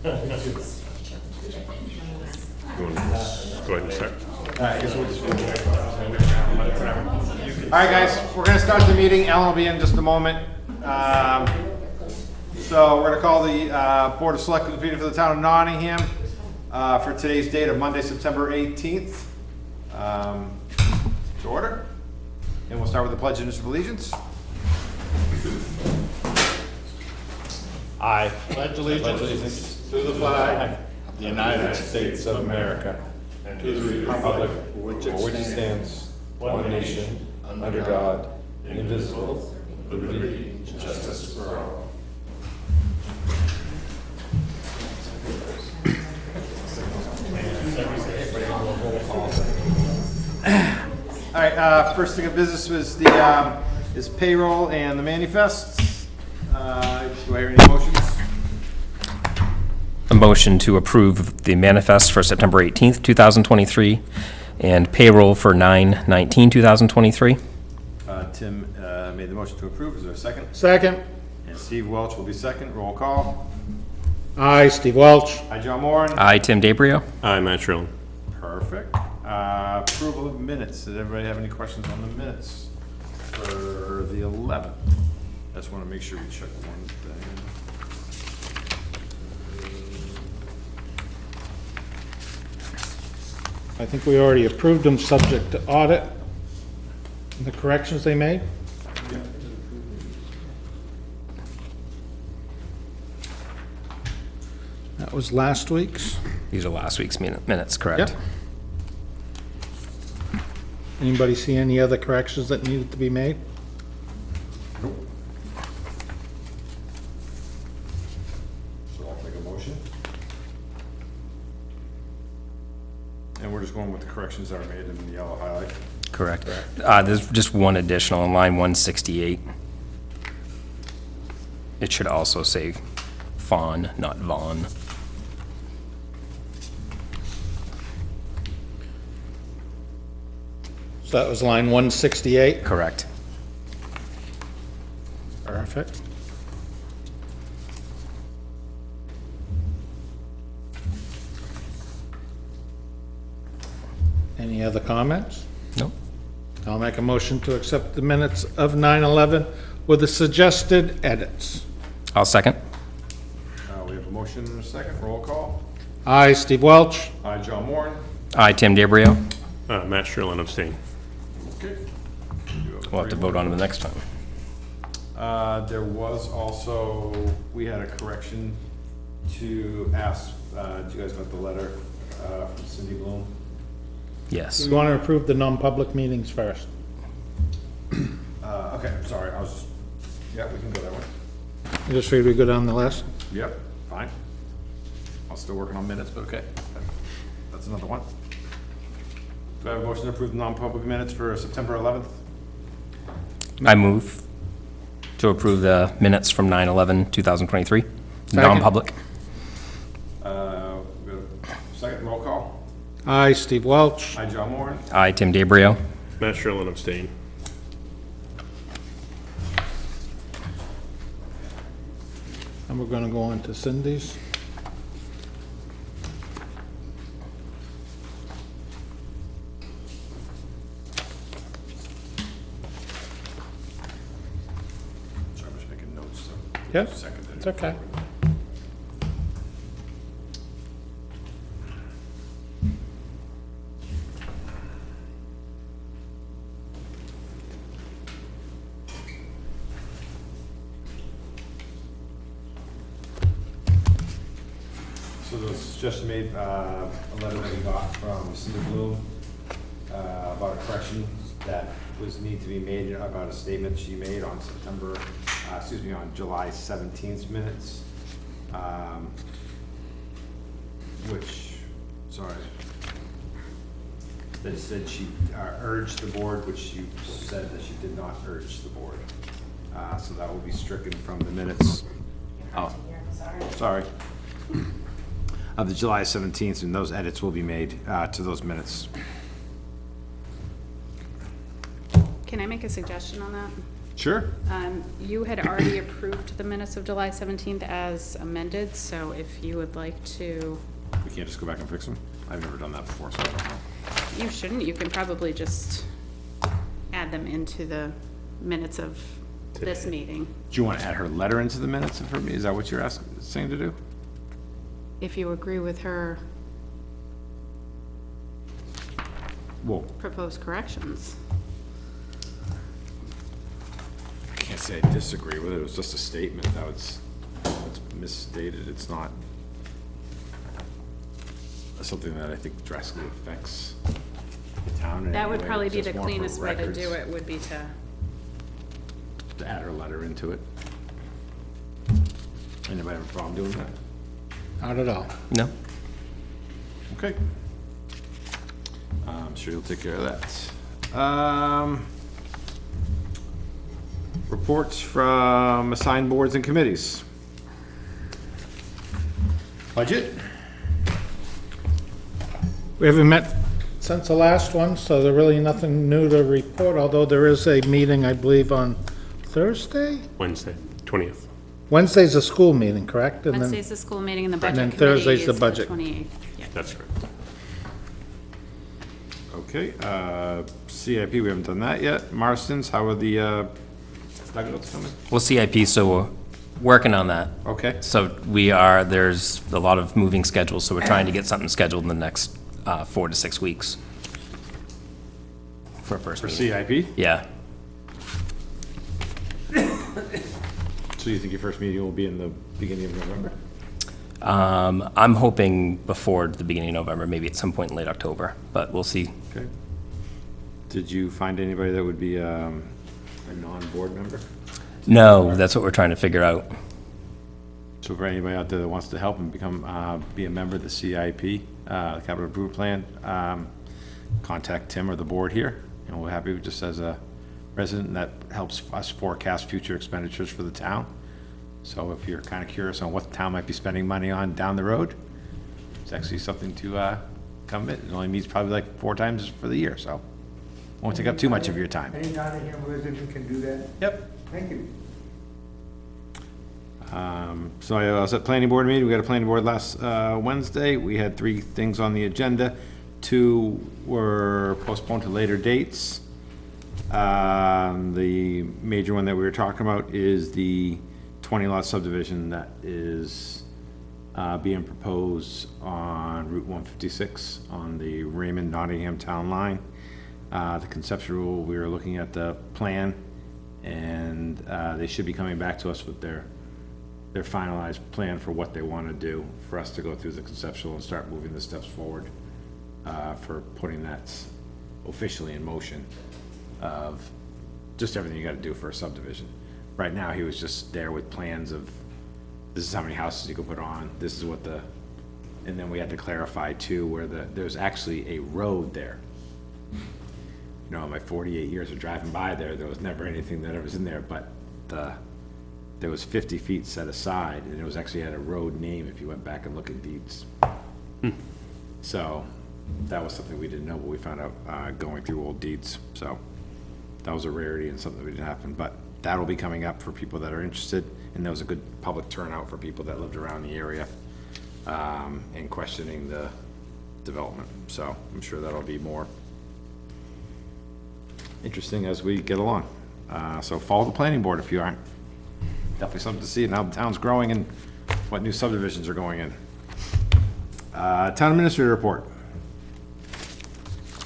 Go ahead and start. I guess we'll just. All right, guys, we're gonna start the meeting. Ellen will be in just a moment. So we're gonna call the Board of Selectmen meeting for the town of Nottingham for today's date of Monday, September 18th. To order. And we'll start with the Pledge of Allegiance. I pledge allegiance to the flag of the United States of America and to the republic for which it stands, one nation, under God, indivisible, with liberty and justice for all. All right, first thing of business was the is payroll and the manifests. Do I hear any motions? A motion to approve the manifest for September 18th, 2023, and payroll for 9/19/2023. Tim made the motion to approve. Is there a second? Second. And Steve Welch will be second. Roll call. Aye, Steve Welch. Hi, John Moran. I, Tim DeBrio. I'm Matt Sherlin. Perfect. Approval of minutes. Did everybody have any questions on the minutes for the 11th? I just want to make sure we check one thing. I think we already approved them subject to audit. The corrections they made? That was last week's. These are last week's minutes, correct? Yep. Anybody see any other corrections that needed to be made? So I'll take a motion. And we're just going with the corrections that are made in the yellow highlight. Correct. There's just one additional in line 168. It should also say Fawn, not Vaughn. So that was line 168. Correct. Perfect. Any other comments? Nope. I'll make a motion to accept the minutes of 9/11 with the suggested edits. I'll second. We have a motion and a second. Roll call. Aye, Steve Welch. Hi, John Moran. I, Tim DeBrio. Matt Sherlin, abstain. Okay. We'll have to vote on it the next time. There was also, we had a correction to ask, do you guys got the letter from Cindy Bloom? Yes. We want to approve the non-public meetings first. Okay, I'm sorry, I was just, yeah, we can go that way. You just figured we go down the list? Yep, fine. I'm still working on minutes, but okay. That's another one. Do I have a motion to approve the non-public minutes for September 11th? I move to approve the minutes from 9/11/2023, non-public. We have a second, roll call. Aye, Steve Welch. Hi, John Moran. I, Tim DeBrio. Matt Sherlin, abstain. And we're going to go on to Cindy's. Sorry, I'm just making notes, so. Yep, Seconded. it's okay. So this just made a letter that we got from Cindy Bloom about a correction that was need to be made about a statement she made on on July 17th minutes. That said she urged the board, which you said that she did not urge the board. So that will be stricken from the minutes. Oh, sorry. Of the July 17th, and those edits will be made to those minutes. Can I make a suggestion on that? Sure. You had already approved the minutes of July 17th as amended, so if you would like to, We can't just go back and fix them? I've never done that before, so I don't know. you shouldn't, you can probably just add them into the minutes of this meeting. Do you want to add her letter into the minutes of her meeting? Is that what you're saying to do? If you agree with her Well, proposed corrections. I can't say I disagree with it. It was just a statement. It's misstated. It's not something that I think drastically affects the town in That any would way. probably It's be just the more for cleanest way to records, do it, would be to, to add her letter into it. Anybody have a problem doing that? Not at all. No? Okay. I'm sure you'll take care of that. Reports from assigned boards and committees. Budget? We haven't met since the last one, so there's really nothing new to report, although there is a meeting, I believe, on Thursday? Wednesday, 20th. Wednesday's a school meeting, correct? And then- Wednesday's the school meeting and the budget then committee Thursday's the is budget. 28th. Yeah. That's correct. Okay, CIP, we haven't done that yet. Marston's, how are the, nuggets coming? Well, CIP, so we're working on that. Okay, So there's a lot of moving schedules, so we're trying to get something scheduled in the next 4 to 6 weeks. For a first for meeting. CIP? Yeah. So you think your first meeting will be in the beginning of November? I'm hoping before the beginning of November, maybe at some point in late October, but we'll see. Okay. Did you find anybody that would be a non-board member? No, that's what we're trying to figure out. So for anybody out there that wants to help and become, be a member of the CIP, Capital Improvement Plan, contact Tim or the board here, and we're happy just as a resident, that helps us forecast future expenditures for the town. So if you're kind of curious on what the town might be spending money on down the road, it's actually something to come in. It only meets probably like 4 times for the year, so won't take up too much of your time. Any Nottingham resident can do that? Yep. Thank you. So I was at planning board meeting. We got a planning board last Wednesday. We had 3 things on the agenda. 2 were postponed to later dates. The major one that we were talking about is the 20-lot subdivision that is being proposed on Route 156 on the Raymond-Nottingham Town Line. The conceptual, we were looking at the plan, and they should be coming back to us with their finalized plan for what they want to do, for us to go through the conceptual and start moving the steps forward for putting that officially in motion of just everything you got to do for a subdivision. Right now, he was just there with plans of, this is how many houses you can put on, this is what the, and then we had to clarify too, where there's actually a road there. You know, in my 48 years of driving by there was never anything that was in there, but there was 50 feet set aside, and it was actually had a road name if you went back and look at deeds. So, that was something we didn't know, but we found out going through old deeds, so that was a rarity and something that didn't happen, but that'll be coming up for people that are interested, and there was a good public turnout for people that lived around the area and questioning the development, so I'm sure that'll be more interesting as we get along. So follow the planning board if you aren't. Definitely something to see, and how the town's growing and what new subdivisions are going in. Town administrator report.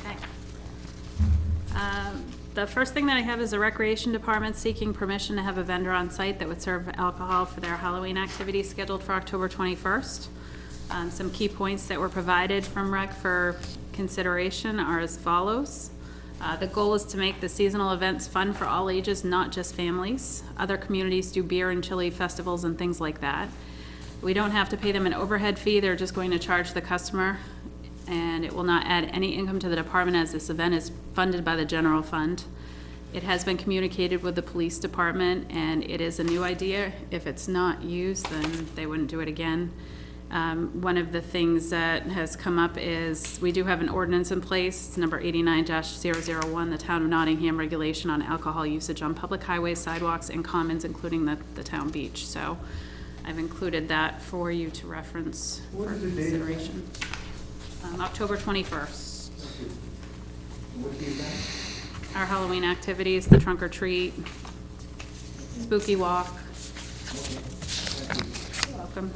Okay. The first thing that I have is the Recreation Department seeking permission to have a vendor on site that would serve alcohol for their Halloween activity scheduled for October 21st. Some key points that were provided from Rec for consideration are as follows. The goal is to make the seasonal events fun for all ages, not just families. Other communities do beer and chili festivals and things like that. We don't have to pay them an overhead fee, they're just going to charge the customer, and it will not add any income to the department as this event is funded by the general fund. It has been communicated with the police department, and it is a new idea. If it's not used, then they wouldn't do it again. One of the things that has come up is, we do have an ordinance in place, it's number 89-001, the Town of Nottingham Regulation on Alcohol Usage on Public Highways, Sidewalks, and Commons, including the town beach. So I've included that for you to reference for What is the date of that? consideration. October 21st. What's the event? Our Halloween activities, the trunk or treat, spooky walk. You're welcome.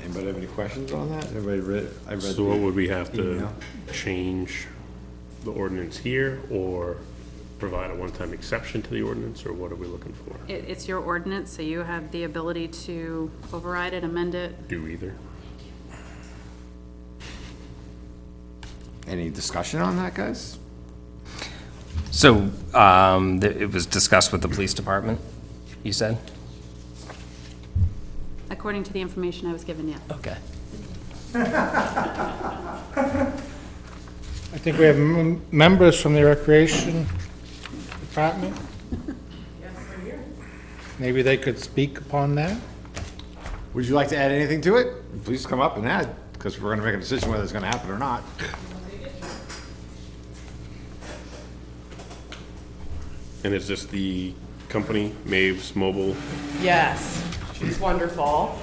Anybody have any questions on that? Everybody read, I read. So what would we have to email. change the ordinance here, or provide a one-time exception to the ordinance, or what are we looking for? It's your ordinance, so you have the ability to override it, amend it. Do either? Any discussion on that, guys? So, it was discussed with the police department, you said? According to the information I was given, yes. Okay. I think we have members from the Recreation Department. Maybe they could speak upon that. Would you like to add anything to it? Please come up and add, because we're gonna make a decision whether it's gonna happen or not. And is this the company, Maves Mobile? Yes, she's wonderful.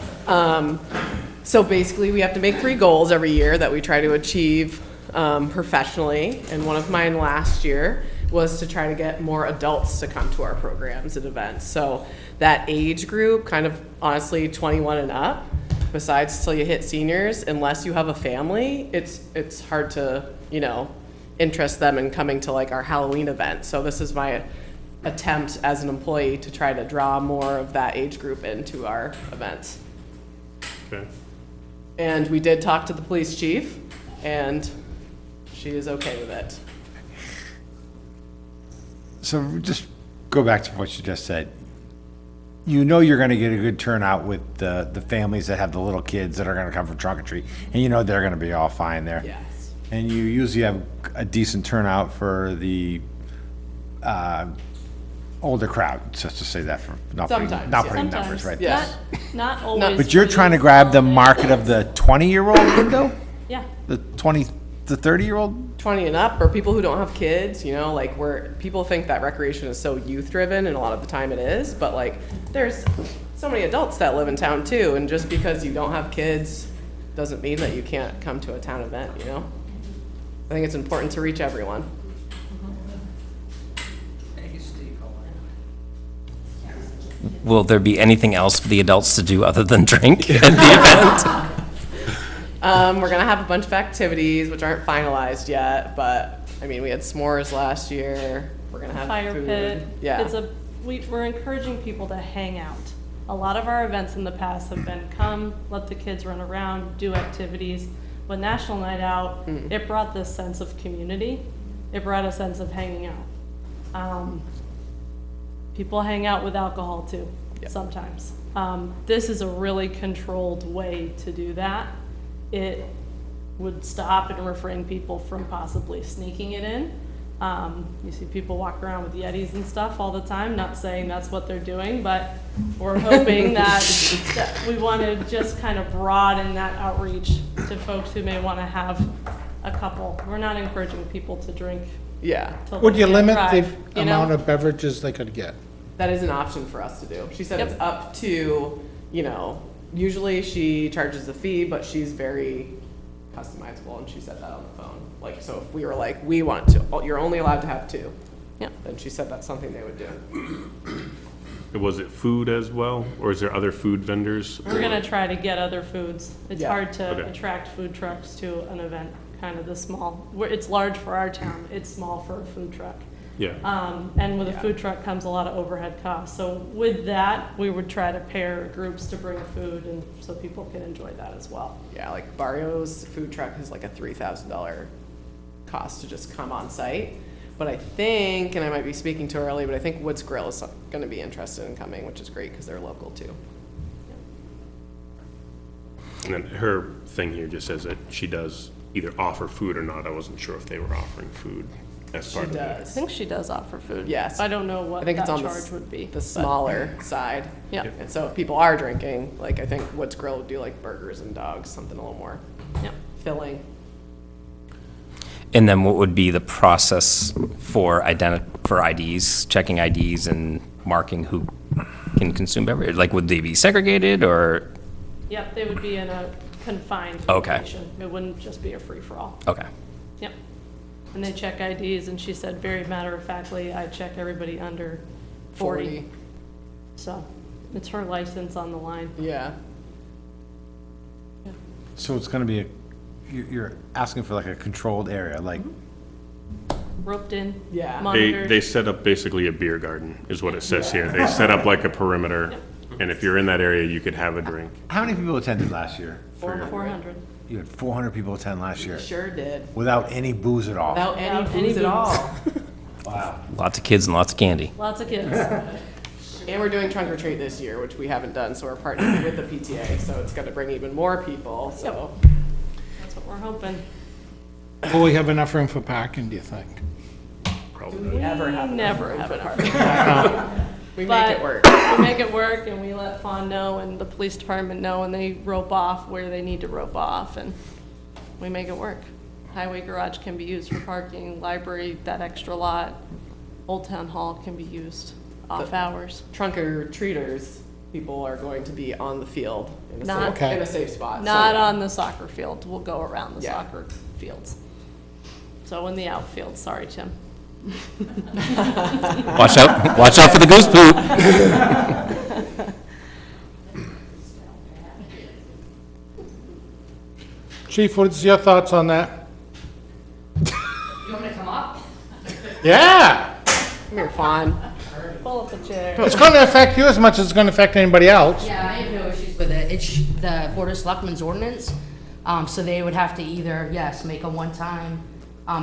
So basically, we have to make 3 goals every year that we try to achieve professionally. And one of mine last year was to try to get more adults to come to our programs and events. So that age group, kind of honestly 21 and up, besides till you hit seniors, unless you have a family, it's hard to, interest them in coming to like our Halloween event. So this is my attempt as an employee to try to draw more of that age group into our events. Okay. And we did talk to the police chief, and she is okay with it. So just go back to what you just said. You know you're gonna get a good turnout with the families that have the little kids that are gonna come for trunk or treat, and you know they're gonna be all fine there. Yes. And you usually have a decent turnout for the older crowd, just to say that for not putting, Sometimes, not yeah. putting Sometimes. numbers right there. Yes. Not always. But you're trying to grab the market of the 20-year-old window? Yeah. The 30-year-old? 20 and up, or people who don't have kids, like where people think that recreation is so youth driven, and a lot of the time it is, but like there's so many adults that live in town too, and just because you don't have kids doesn't mean that you can't come to a town event, I think it's important to reach everyone. Will there be anything else for the adults to do other than drink at the event? We're gonna have a bunch of activities which aren't finalized yet, but I mean, we had s'mores last year. We're gonna have Fire food. pit. Yeah. We're encouraging people to hang out. A lot of our events in the past have been come, let the kids run around, do activities. When National Night Out, it brought this sense of community. It brought a sense of hanging out. People hang out with alcohol too, sometimes. This is a really controlled way to do that. It would stop and refrain people from possibly sneaking it in. You see people walk around with Yetis and stuff all the time, not saying that's what they're doing, but we're hoping that we want to just kind of broaden that outreach to folks who may want to have a couple. We're not encouraging people to drink Yeah. till Would they you can't limit drive, the amount of beverages they could get? That is an option for us to do. She said Yep. it's up to, usually she charges a fee, but she's very customizable, and she said that on the phone. Like, so if we were like, we want to, you're only allowed to have 2. Yep. Then she said that's something they would do. Was it food as well, or is there other food vendors? We're gonna try to get other foods. It's Yeah. hard to Okay. attract food trucks to an event, kind of this small. It's large for our town, it's small for a food truck. Yeah, And with a Yeah. food truck comes a lot of overhead costs. So with that, we would try to pair groups to bring food and so people can enjoy that as well. Yeah, like Barrio's food truck is like a $3,000 cost to just come on site. But I think, and I might be speaking too early, but I think Woods Grill is gonna be interested in coming, which is great because they're local too. and then her thing here just says that she does either offer food or not. I wasn't sure if they were offering food. as She part of it. I does. think she does offer food. Yes. I don't know I what think that it's on charge would be. the but- smaller side. Yeah. And so if people are drinking, like, I think Woods Grill would do like burgers and dogs, something a little more Yeah. filling. And then what would be the process for for IDs, checking IDs and marking who can consume beverage? Like, would they be segregated or, Yep, they would be in a confined Okay. location. It wouldn't just be a free-for-all. okay. Yep. And they check IDs, and she said very matter-of-factly, I check everybody under 40. So it's her license on the line. Yeah. So it's gonna be you're asking for like a controlled area, like, Roped in. Yeah. Monitored. They set up basically a beer garden, is what it says here. They set up like a perimeter, and if you're in that area, you could have a drink. how many people attended last year? for your- 400. You had 400 people attend last year, Sure did. without any booze at all. Without any Without any booze at booze. all. Wow. Lots of kids and lots of candy. Lots of kids. And we're doing trunk or treat this year, which we haven't done, so we're partnering with the PTA, so it's gonna bring even more people, so. That's what we're hoping. Will we have enough room for parking, do you think? Probably. We never have enough Never room have for enough. parking. We make But it work. We make it work, and we let Fawn know, and the police department know, and they rope off where they need to rope off, and we make it work. Highway garage can be used for parking, library, that extra lot, Old Town Hall can be used off hours. Trunk or treaters, people are going to be on the field in a Not- safe, in a safe spot. Not so- on the soccer field, we'll go around the Yeah. soccer fields. So in the outfield, sorry, Tim. Watch out for the goose poop. Chief, what's your thoughts on that? You want me to come up? Yeah, Come here, Fawn. Pull up a chair. it's gonna affect you as much as it's gonna affect anybody else. Yeah, I have no issues with it. It's the Board of Selectmen's ordinance. So they would have to either, yes, make a one-time,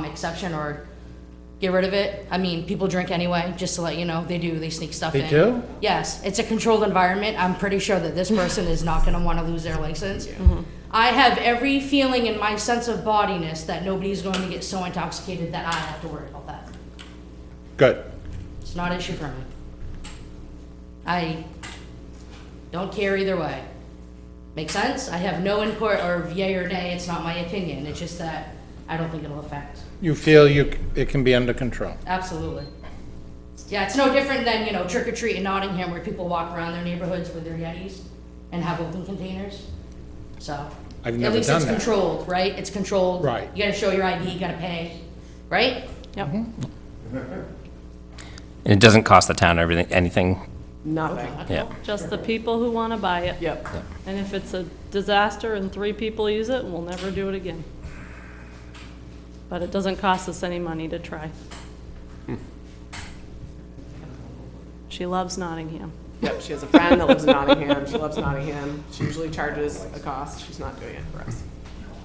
exception or get rid of it. I mean, people drink anyway, just to let you know. They do, they sneak stuff They in. do? Yes, it's a controlled environment. I'm pretty sure that this person is not gonna wanna lose their license. I have every feeling in my sense of bodiness that nobody's going to get so intoxicated that I have to worry about that. Good. It's not an issue for me. I don't care either way. Make sense? I have no input or yay or nay, it's not my opinion, it's just that I don't think it'll affect. You feel it can be under control? Absolutely. Yeah, it's no different than, trick or treat in Nottingham where people walk around their neighborhoods with their Yetis and have open containers. So, I've at never least done it's that. controlled, right? It's controlled. Right. You gotta show your ID, you gotta pay, right? Yep. And it doesn't cost the town anything. Nothing. Yeah. Just the people who wanna buy it. Yep. And if it's a disaster and 3 people use it, we'll never do it again. But it doesn't cost us any money to try. She loves Nottingham. Yep, she has a friend that lives in Nottingham. She loves Nottingham. She usually charges a cost. She's not doing it for us.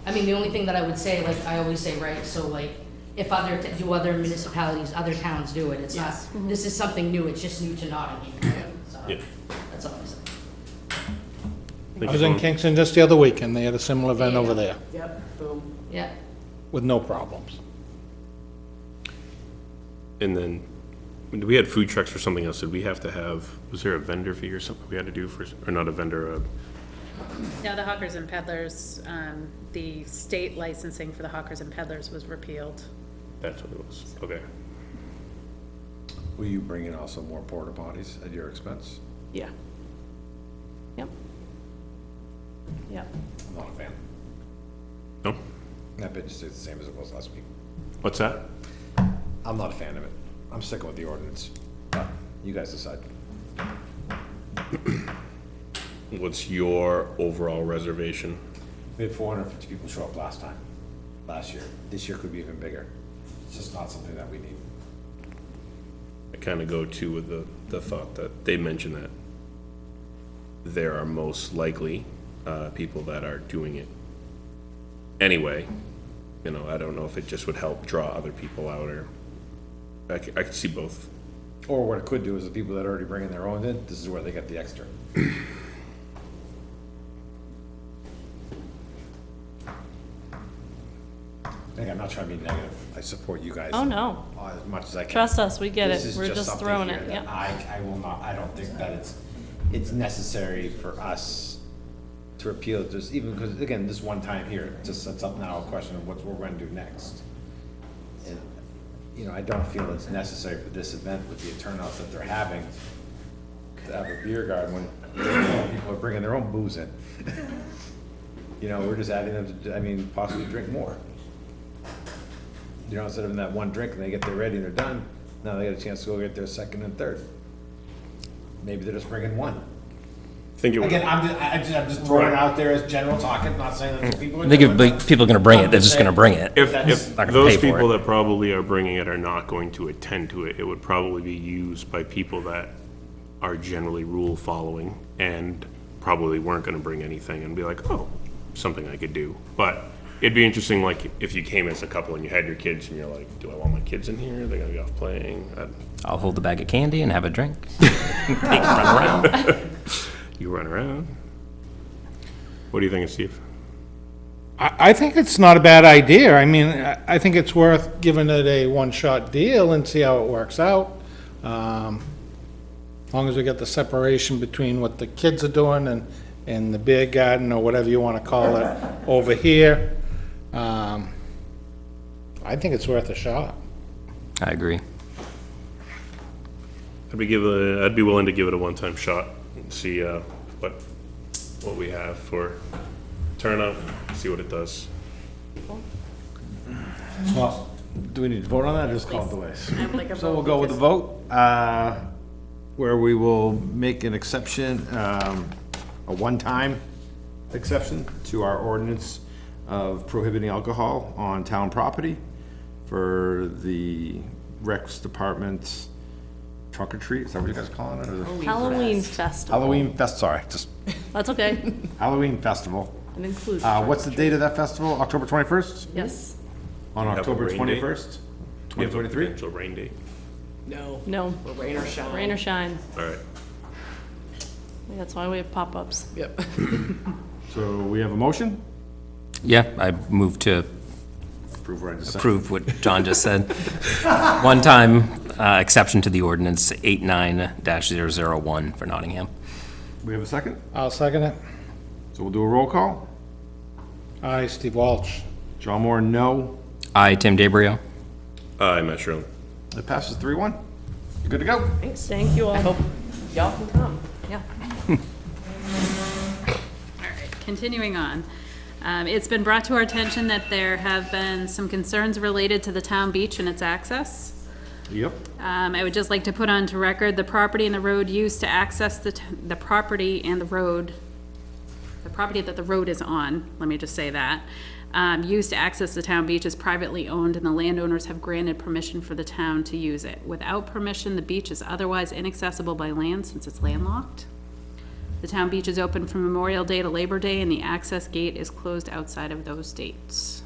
I mean, the only thing that I would say, like I always say, right, so like, if other municipalities, other towns do it, it's not, this is something new, it's just new to Nottingham. So, Yeah. that's all I say. I was in Kingston just the other week, and they had a similar event over there, Yep, boom. Yeah. with no problems. And then, when we had food trucks or something else, did we have to have, was there a vendor fee or something we had to do for, or not a vendor, No, the hawkers and peddlers, the state licensing for the hawkers and peddlers was repealed. that's what it was, okay. Will you bring in also more porta potties at your expense? Yeah. Yep. Yep. I'm not a fan. No? That bitch stays the same as it was last week. What's that? I'm not a fan of it. I'm sticking with the ordinance. But you guys decide. What's your overall reservation? We had 450 people show up last year. This year could be even bigger. It's just not something that we need. I kind of go to with the thought that they mentioned that there are most likely people that are doing it anyway. I don't know if it just would help draw other people out, or I could see both. Or what it could do is the people that are already bringing their own in, this is where they get the extra. again, I'm not trying to be negative. I support you guys. Oh, no. As much as I can. Trust us, we get This it. is We're just something throwing here it, that yeah. I will not, I don't think that it's necessary for us to repeal it, just even, because, again, this one time here, it just sets up now a question of what we're going to do next. And, you know, I don't feel it's necessary for this event with the turnouts that they're having to have a beer garden when people are bringing their own booze in. You know, we're just adding them to, I mean, possibly drink more. You know, instead of that one drink and they get there ready and they're done, now they get a chance to go get their second and third. Maybe they're just bringing one. I think it would, Again, I'm just throwing it out there as general talking, not saying that's what people are I think doing. if people are gonna bring it, they're just gonna bring it. if That's if not gonna those pay for people it. that probably are bringing it are not going to attend to it, it would probably be used by people that are generally rule following and probably weren't gonna bring anything and be like, oh, something I could do. But it'd be interesting, like, if you came as a couple and you had your kids and you're like, do I want my kids in here? They're gonna be off playing. I'll hold the bag of candy and have a drink. Run around. You run around. What do you think, Steve? I think it's not a bad idea. I mean, I think it's worth giving it a one-shot deal and see how it works out. As long as we get the separation between what the kids are doing and the beer garden, or whatever you want to call it, over here. I think it's worth a shot. I agree. I'd be willing to give it a one-time shot and see what we have for turnout, see what it does. Well, do we need to vote on that or just call it the ways? I would like a So we'll vote go with the because- vote, where we will make an exception, a one-time exception to our ordinance of prohibiting alcohol on town property for the Recs Department's trunk or treat, is that what you guys calling it? Or the Halloween festival. Halloween sorry, just That's okay. Halloween festival. It includes. What's the date of that festival? October 21st? Yes. On have a October rain date? 21st, We have a 2023? potential rain date. No, Rain or shine. rain or shine. All right. That's why we have pop-ups. Yep. So we have a motion? Yeah, I move to Approve what I just said. approve what John just said. One-time exception to the ordinance 89-001 for Nottingham. We have a second? I'll second it. So we'll do a roll call. Aye, Steve Walsh. John Moore, no. I, Tim DeBrio. I'm not sure. It passes 3-1. You're good to go. Thanks. Thank you all. I hope y'all can come. Yeah. All right, continuing on. It's been brought to our attention that there have been some concerns related to the town beach and its access. Yep. I would just like to put onto record the property and the road used to access the property and the road, the property that the road is on, let me just say that, used to access the town beach is privately owned and the landowners have granted permission for the town to use it. Without permission, the beach is otherwise inaccessible by land since it's landlocked. The town beach is open from Memorial Day to Labor Day and the access gate is closed outside of those dates.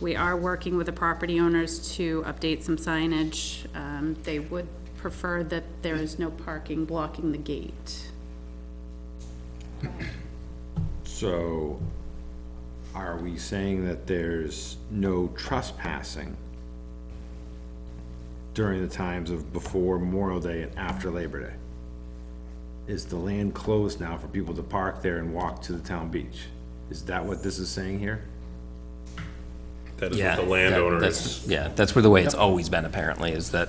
We are working with the property owners to update some signage. They would prefer that there is no parking blocking the gate. So are we saying that there's no trespassing during the times of before Memorial Day and after Labor Day? Is the land closed now for people to park there and walk to the town beach? Is that what this is saying here? That is Yeah. what the landowner that's- is. Yeah, that's where the way it's always been apparently, is that,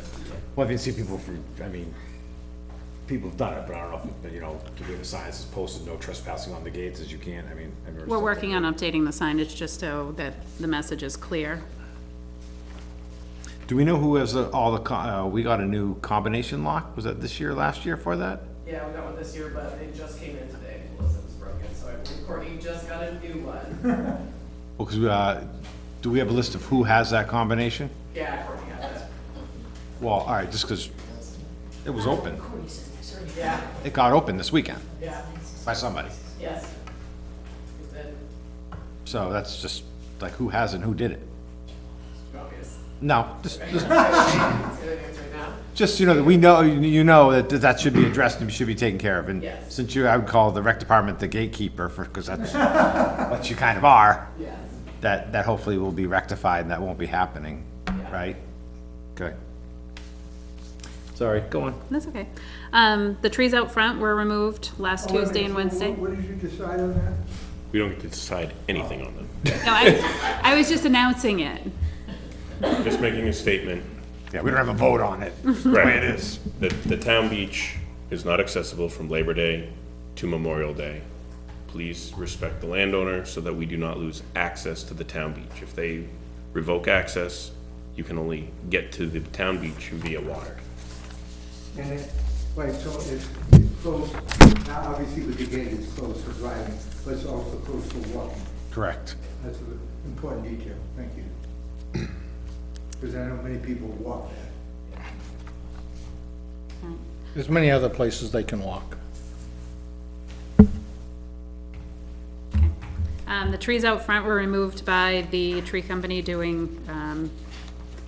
Well, if you see people people have done it, but I don't know if, you know, do we have a sign that says posted no trespassing on the gates as you can? I mean, I've never. We're seen working that. on updating the signage just so that the message is clear. Do we know who has we got a new combination lock? Was that this year, last year for that? Yeah, we got one this year, but it just came in today. Melissa was broken, so I believe Courtney just got a new one. Well, because, do we have a list of who has that combination? Yeah, Courtney has it. Well, all right, just because it was open. Yeah, It got open this weekend yeah, by somebody. yes. It's been So that's just like who has it and who did it. obvious. No, It's gonna answer right now. just, you know, that we know, you know that that should be addressed and should be taken care of. And Yes. since I would call the rec department the gatekeeper because that's what you kind of are. Yes. that hopefully will be rectified and that won't be happening, right? Okay. Sorry, go on. That's okay. The trees out front were removed last Tuesday and Wednesday. What did you decide on that? We don't get to decide anything on them. No, I was just announcing it. Just making a statement. Yeah, we don't have a vote on it. That's the way it is. The town beach is not accessible from Labor Day to Memorial Day. Please respect the landowner so that we do not lose access to the town beach. If they revoke access, you can only get to the town beach via water. And it, right, so it's closed, now obviously with the gate, it's closed for driving, but it's also closed for walking. Correct. That's an important detail, thank you. Because I know many people walk there. There's many other places they can walk. The trees out front were removed by the tree company doing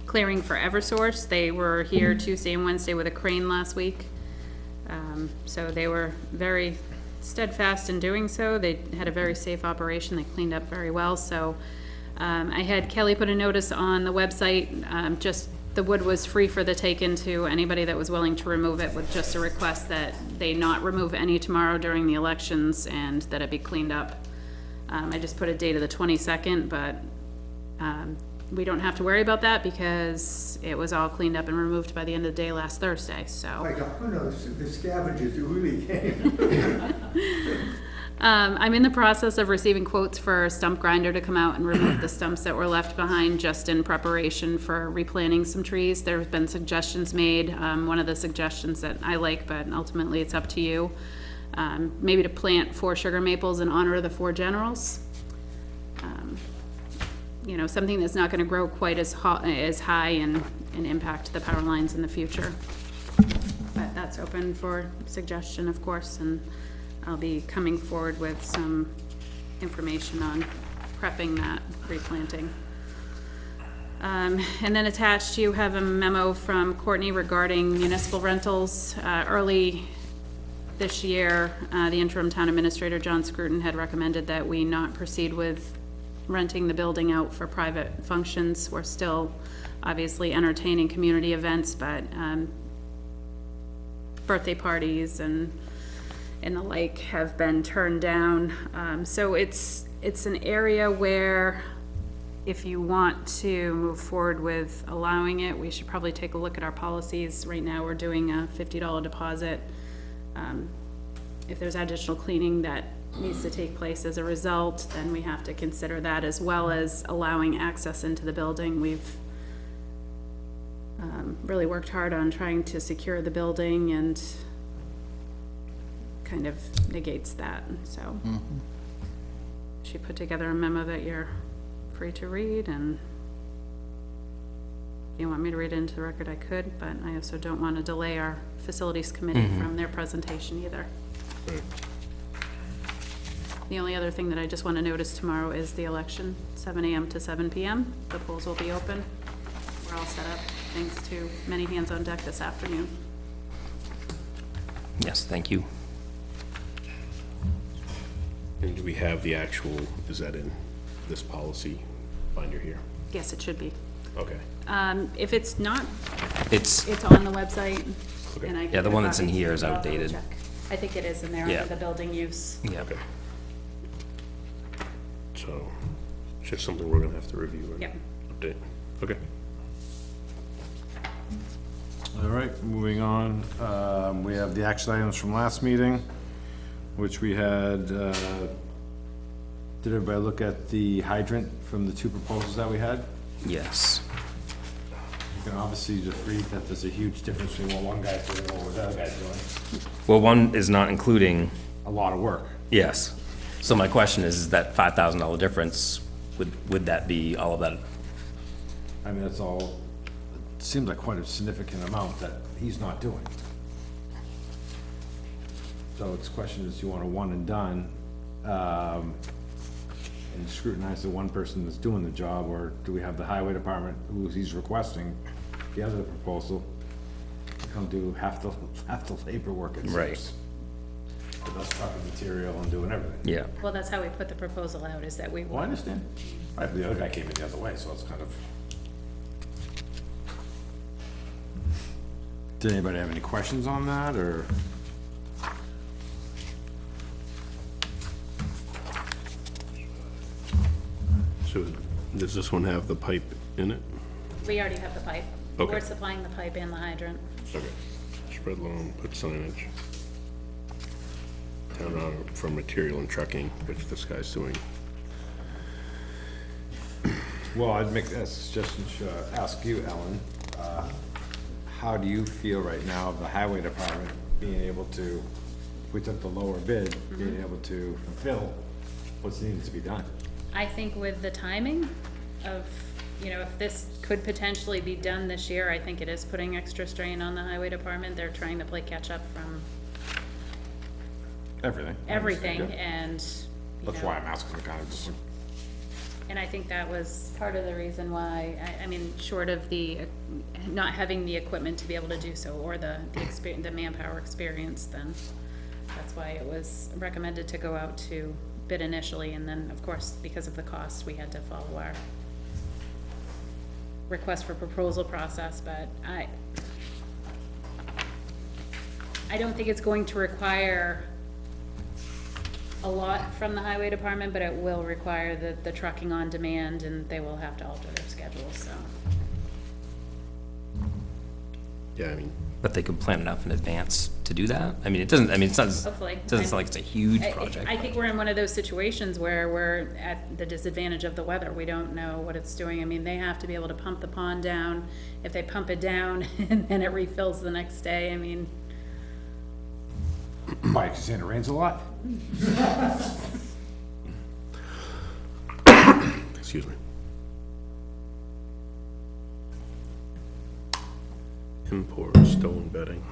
clearing for Eversource. They were here Tuesday and Wednesday with a crane last week. So they were very steadfast in doing so. They had a very safe operation. They cleaned up very well. So I had Kelly put a notice on the website, just the wood was free for the take-in to anybody that was willing to remove it, with just a request that they not remove any tomorrow during the elections and that it be cleaned up. I just put a date of the 22nd, but we don't have to worry about that because it was all cleaned up and removed by the end of the day last Thursday, so. Like, oh no, the scavengers, who really came. I'm in the process of receiving quotes for a stump grinder to come out and remove the stumps that were left behind, just in preparation for replanting some trees. There have been suggestions made. One of the suggestions that I like, but ultimately it's up to you, maybe to plant 4 sugar maples in honor of the 4 generals. You know, something that's not gonna grow quite as high and impact the power lines in the future. But that's open for suggestion, of course, and I'll be coming forward with some information on prepping that replanting. And then attached, you have a memo from Courtney regarding municipal rentals. Early this year, the interim town administrator, John Scruton, had recommended that we not proceed with renting the building out for private functions. We're still obviously entertaining community events, but birthday parties and the like have been turned down. So it's an area where if you want to move forward with allowing it, we should probably take a look at our policies. Right now, we're doing a $50 deposit. If there's additional cleaning that needs to take place as a result, then we have to consider that, as well as allowing access into the building. We've really worked hard on trying to secure the building, and kind of negates that, so. She put together a memo that you're free to read, and if you want me to read it into the record, I could, but I also don't want to delay our facilities committee from their presentation either. The only other thing that I just want to notice tomorrow is the election, 7 a.m. to 7 p.m. The polls will be open. We're all set up, thanks to many hands on deck this afternoon. Yes, thank you. And do we have the actual, is that in this policy binder here? Yes, it should be. Okay. If it's not, It's, it's on the website. Okay. And I Yeah, can the one that's in copy, here is but I'll outdated. double check. I think it is in there Yeah. under the building use. yeah. Okay. So, it's just something we're gonna have to review and Yep. update. Okay. All right, moving on. We have the action items from last meeting, which we had, did everybody look at the hydrant from the 2 proposals that we had? Yes. You can obviously just read that there's a huge difference between what one guy's doing and what the other guy's doing. Well, one is not including, A lot of work. yes. So my question is that $5,000 difference, would that be all of that? I mean, that's all, it seems like quite a significant amount that he's not doing. So it's question is, do you want a one and done, and scrutinize the one person that's doing the job, or do we have the highway department, who he's requesting, the other proposal, to come do half the labor work it seems. Right. with us trucking material and doing everything. Yeah. Well, that's how we put the proposal out, is that we Well, I understand. Right, but the other guy came in the other way, so it's kind of. Did anybody have any questions on that, or? So does this one have the pipe in it? We already have the pipe. Okay. We're supplying the pipe and the hydrant. Okay. Spread loan, put signage. Town honor for material and trucking, which this guy's doing. Well, I'd make a suggestion, ask you, Ellen, how do you feel right now of the highway department being able to, if we took the lower bid, being able to fulfill what's needed to be done? I think with the timing of, you know, if this could potentially be done this year, I think it is putting extra strain on the highway department. They're trying to play catch up from Everything. everything, Yeah. and, you That's know, why I'm asking kind of just. and I think that was part of the reason why, I mean, short of the, not having the equipment to be able to do so, or the experience, the manpower experience, then that's why it was recommended to go out to bid initially, and then, of course, because of the cost, we had to follow our request for proposal process, but I don't think it's going to require a lot from the highway department, but it will require the trucking on demand, and they will have to alter their schedules, so. Yeah, I mean, But they could plan enough in advance to do that? I mean, it doesn't, I mean, it's not, Hopefully. it doesn't sound like it's a huge project. I think we're in one of those situations where we're at the disadvantage of the weather. We don't know what it's doing. I mean, they have to be able to pump the pond down. If they pump it down and then it refills the next day, I mean, Why, 'cause it rains a lot? excuse me. Import stone bedding.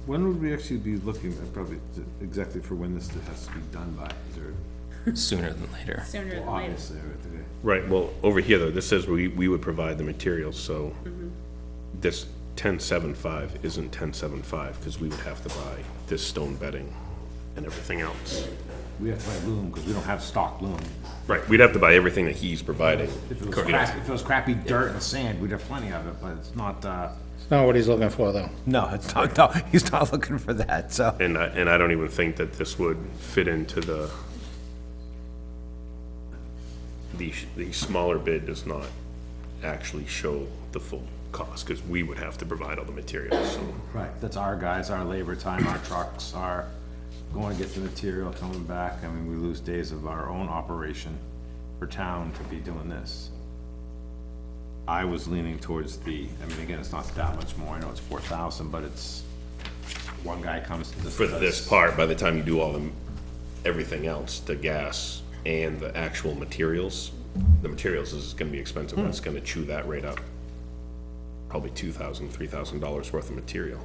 When would we actually be looking, probably exactly for when this has to be done by? Is there, Sooner than later. sooner than well, later. obviously, okay. Right, well, over here though, this says we would provide the materials, so this 10.75 isn't 10.75, because we would have to buy this stone bedding and everything else. We have to buy loom, because we don't have stock loom. Right, we'd have to buy everything that he's providing. If it was Correct. crappy, if it was crappy dirt and sand, we'd have plenty of it, but it's not, It's not what he's looking for, though. no, it's not, no, he's not looking for that, so. And I don't even think that this would fit into the smaller bid does not actually show the full cost, because we would have to provide all the materials, so. Right, that's our guys, our labor time, our trucks, our going to get the material, coming back. I mean, we lose days of our own operation for town to be doing this. I was leaning towards I mean, again, it's not that much more, I know it's 4,000, but it's, one guy comes to this. For this part, by the time you do everything else, the gas and the actual materials, the materials is gonna be expensive, that's gonna chew that rate up. Probably $2,000, $3,000 worth of material.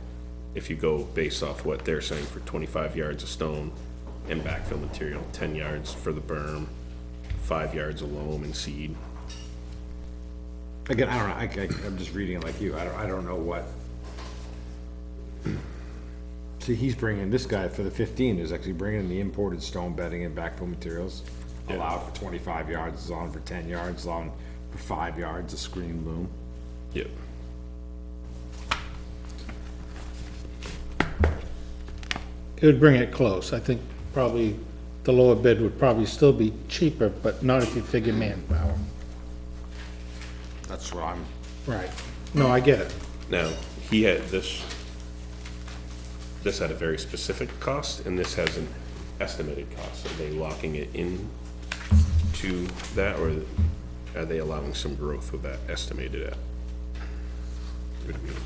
If you go based off what they're saying for 25 yards of stone and backfill material, 10 yards for the berm, 5 yards of loam and seed. Again, I don't know, I'm just reading it like you, I don't know what. See, he's bringing, this guy for the 15 is actually bringing in the imported stone bedding and backfill materials. Allowed for 25 yards, is on for 10 yards, on for 5 yards of screen loom. Yep. It would bring it close. I think probably the lower bid would probably still be cheaper, but not if you figure manpower. That's what I'm. Right. No, I get it. Now, he had this had a very specific cost, and this has an estimated cost. Are they locking it in to that, or are they allowing some growth with that estimated at? What do you mean?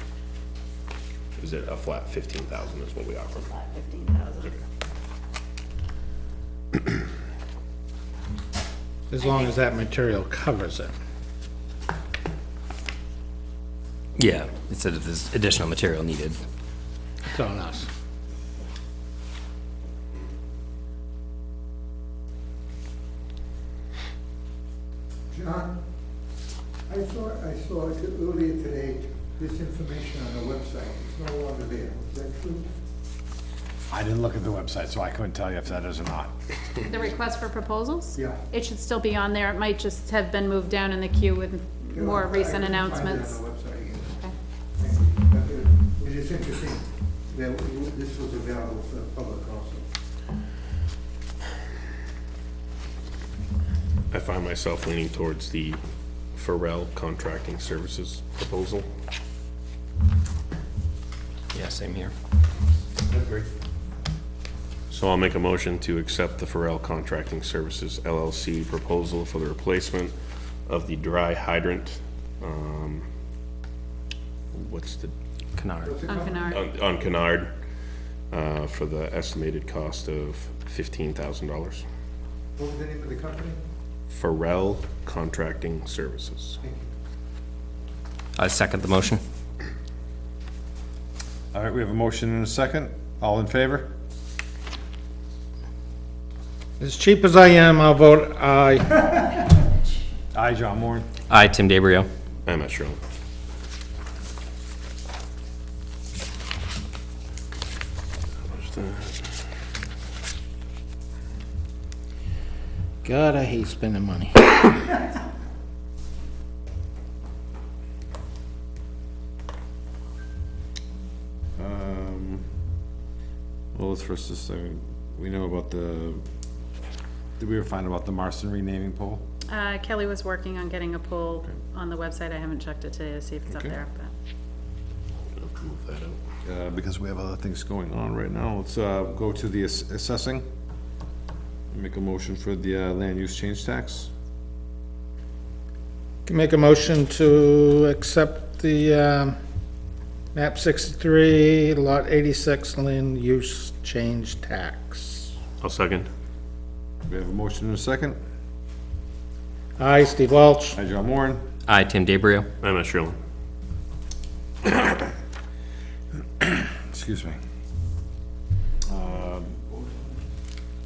Is it a flat 15,000 is what we offer? Flat 15,000. As long as that material covers it. Yeah, instead of this additional material needed. It's on us. John, I saw earlier today, this information on the website, it's no longer there, is that true? I didn't look at the website, so I couldn't tell you if that is or not. The request for proposals? Yeah. It should still be on there. It might just have been moved down in the queue with more recent announcements. I can find it on the website again. Okay. But it is interesting that this was available for the public also. I find myself leaning towards the Pharrell Contracting Services proposal. Yeah, same here. So I'll make a motion to accept the Pharrell Contracting Services LLC proposal for the replacement of the dry hydrant. What's the, Kennard. On Kennard. on Kennard, for the estimated cost of $15,000. What was the name of the company? Pharrell Contracting Services. I second the motion. All right, we have a motion and a second. All in favor? As cheap as I am, I'll vote aye. Aye, John Moore. Aye, Tim DeBrio. I'm not sure. God, I hate spending money. Well, let's first just say, we know about the, did we ever find about the Marston renaming poll? Kelly was working on getting a poll on the website. I haven't checked it today to see if it's up Okay. there, but. I'll move that out. Because we have other things going on right now, let's go to the assessing. Make a motion for the land use change tax. Can make a motion to accept the, map 63, lot 86 land use change tax. I'll second. We have a motion and a second. Aye, Steve Welch. Hi, John Moore. Aye, Tim DeBrio. I'm not sure. Excuse me.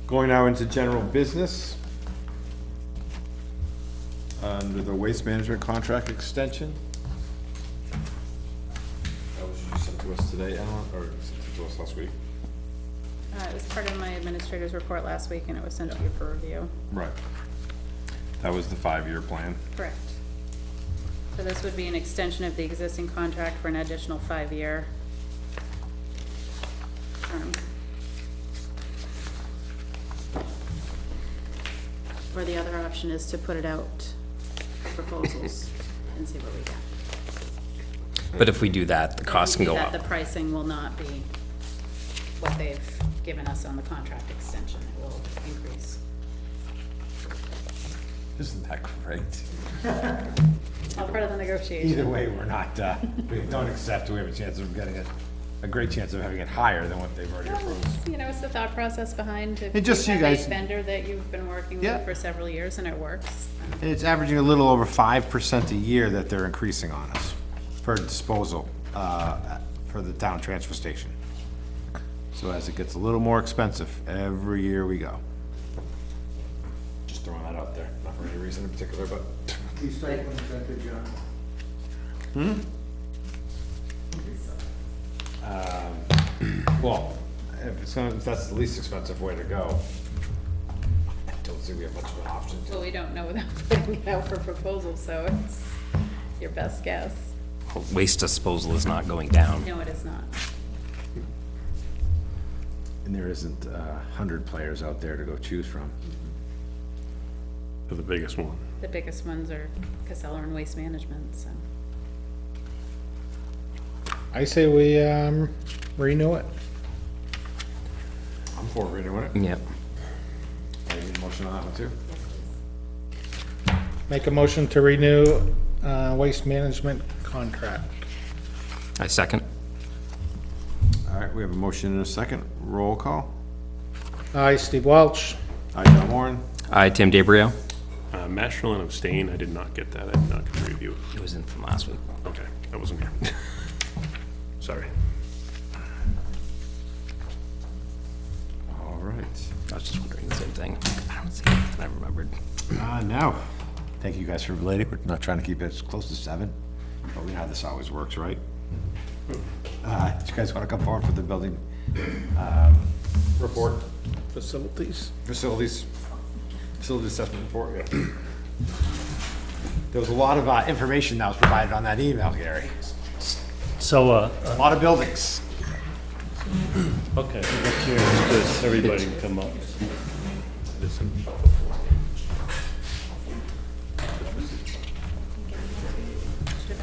Going now into general business. Under the waste management contract extension. That was sent to us today, Alan, or sent to us last week? It was part of my administrator's report last week, and it was sent to you for review. Right. That was the 5-year plan. Correct. So this would be an extension of the existing contract for an additional 5-year term. Or the other option is to put it out for proposals and see what we get. But if we do that, the cost can If we go do up. that, the pricing will not be what they've given us on the contract extension. It will increase. Isn't that great? All part of the negotiation. Either way, we're not, we don't accept, we have a chance of getting a great chance of having it higher than what they've already approved. You know, it's the thought process behind if And just so you you have a guys- vendor that you've been working Yeah. with for several years and it works. then- It's averaging a little over 5% a year that they're increasing on us for disposal, for the town transfer station. So as it gets a little more expensive, every year we go. Just throwing that out there, not for any reason in particular, but. Recycling center, John. Well, if that's the least expensive way to go, I don't think we have much of an option Well, to. we don't know without putting it out for proposals, so it's your best guess. Waste disposal is not going down. No, it is not. And there isn't 100 players out there to go choose from. For the biggest one. The biggest ones are Casella and Waste Management, so. I say we, renew it. I'm for renewing it. Yep. I need a motion on that one too. Make a motion to renew, waste management contract. I second. All right, we have a motion and a second. Roll call. Aye, Steve Welch. Hi, John Warren. Aye, Tim DeBrio. Matt Sherlin abstain. I did not get that. I did not get to review it. It was in from last week. Okay, I wasn't here. Sorry. All right. I was just wondering the same thing. I don't see it. I remembered. Now, thank you guys for relating. We're not trying to keep it as close to 7, but we know how this always works, right? Do you guys want to come forward for the building report, Facilities. facilities assessment report, yeah. There was a lot of information that was provided on that email, Gary. So, A lot of buildings. okay, what's here, because everybody can come up.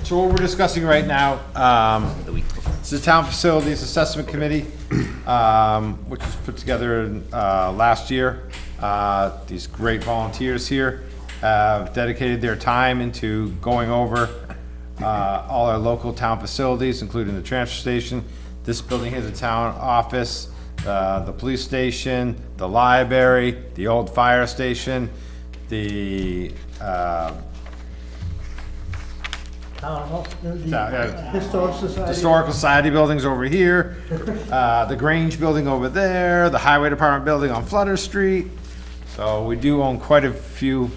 So what we're discussing right now, is the Town Facilities Assessment Committee, which was put together last year. These great volunteers here have dedicated their time into going over all our local town facilities, including the transfer station. This building has a town office, the police station, the library, the old fire station, the Historical Society buildings over here, the Grange building over there, the Highway Department building on Flutter Street. So we do own quite a few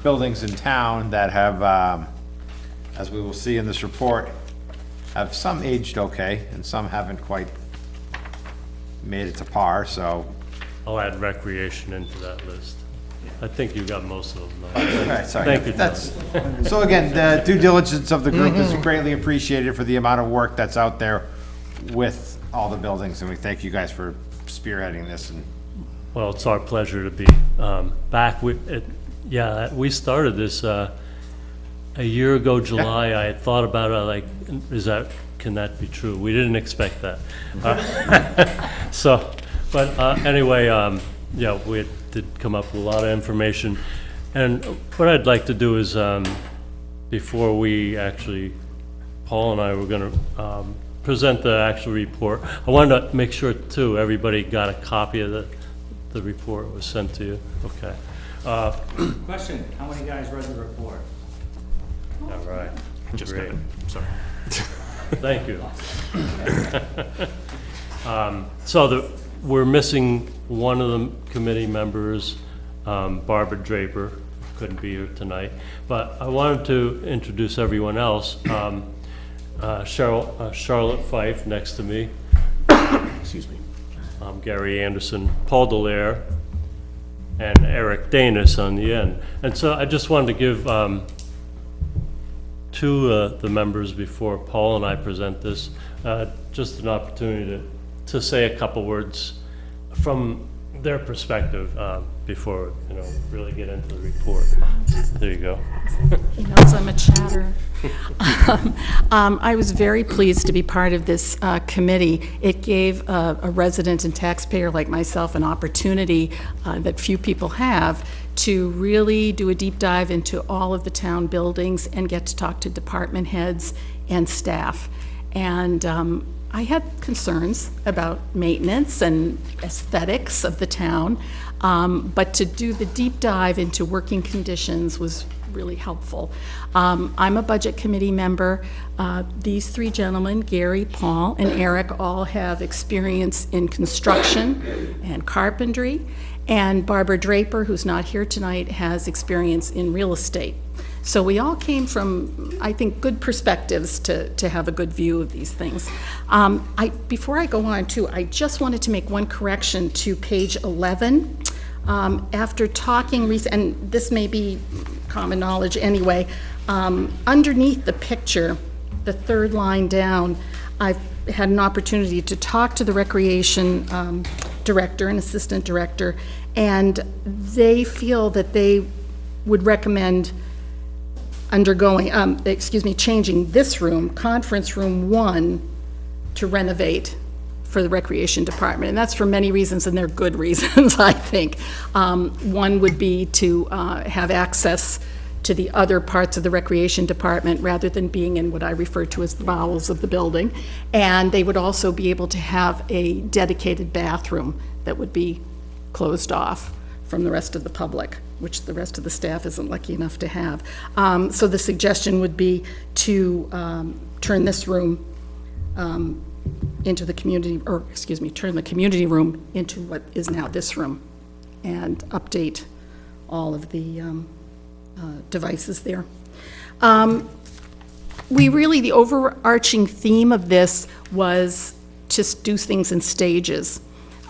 buildings in town that have, as we will see in this report, have some aged okay and some haven't quite made it to par, so. I'll add recreation into that list. I think you got most of them. though. All right, sorry. Thank you, John. That's, so again, the due diligence of the group is greatly appreciated for the amount of work that's out there with all the buildings, and we thank you guys for spearheading this. And Well, it's our pleasure to be back. Yeah, we started this a year ago, July. I had thought about it, like, can that be true? We didn't expect that. So, but anyway, yeah, we did come up with a lot of information. And what I'd like to do is, before we actually, Paul and I were gonna present the actual report, I wanted to make sure too, everybody got a copy of the report was sent to you. Okay. Question, how many guys read the report? All right. Just Great. kidding. Sorry. Thank you. So we're missing one of the committee members, Barbara Draper, couldn't be here tonight. But I wanted to introduce everyone else. Charlotte Fife next to me. Excuse me. Gary Anderson, Paul Delaire, and Eric Danis on the end. And so I just wanted to give to the members before Paul and I present this, just an opportunity to say a couple words from their perspective before, really get into the report. There you go. He knows I'm a chatterer. I was very pleased to be part of this committee. It gave a resident and taxpayer like myself an opportunity that few people have to really do a deep dive into all of the town buildings and get to talk to department heads and staff. And I had concerns about maintenance and aesthetics of the town, but to do the deep dive into working conditions was really helpful. I'm a budget committee member. These three gentlemen, Gary, Paul, and Eric, all have experience in construction and carpentry, and Barbara Draper, who's not here tonight, has experience in real estate. So we all came from, I think, good perspectives to have a good view of these things. Before I go on, too, I just wanted to make one correction to page 11. After talking, and this may be common knowledge anyway, underneath the picture, the third line down, I've had an opportunity to talk to the recreation director and assistant director, and they feel that they would recommend changing this room, conference room 1, to renovate for the recreation department. And that's for many reasons, and they're good reasons, I think. One would be to have access to the other parts of the recreation department rather than being in what I refer to as the bowels of the building. And they would also be able to have a dedicated bathroom that would be closed off from the rest of the public, which the rest of the staff isn't lucky enough to have. So the suggestion would be to turn this room into the community, turn the community room into what is now this room, and update all of the devices there. The overarching theme of this was just do things in stages.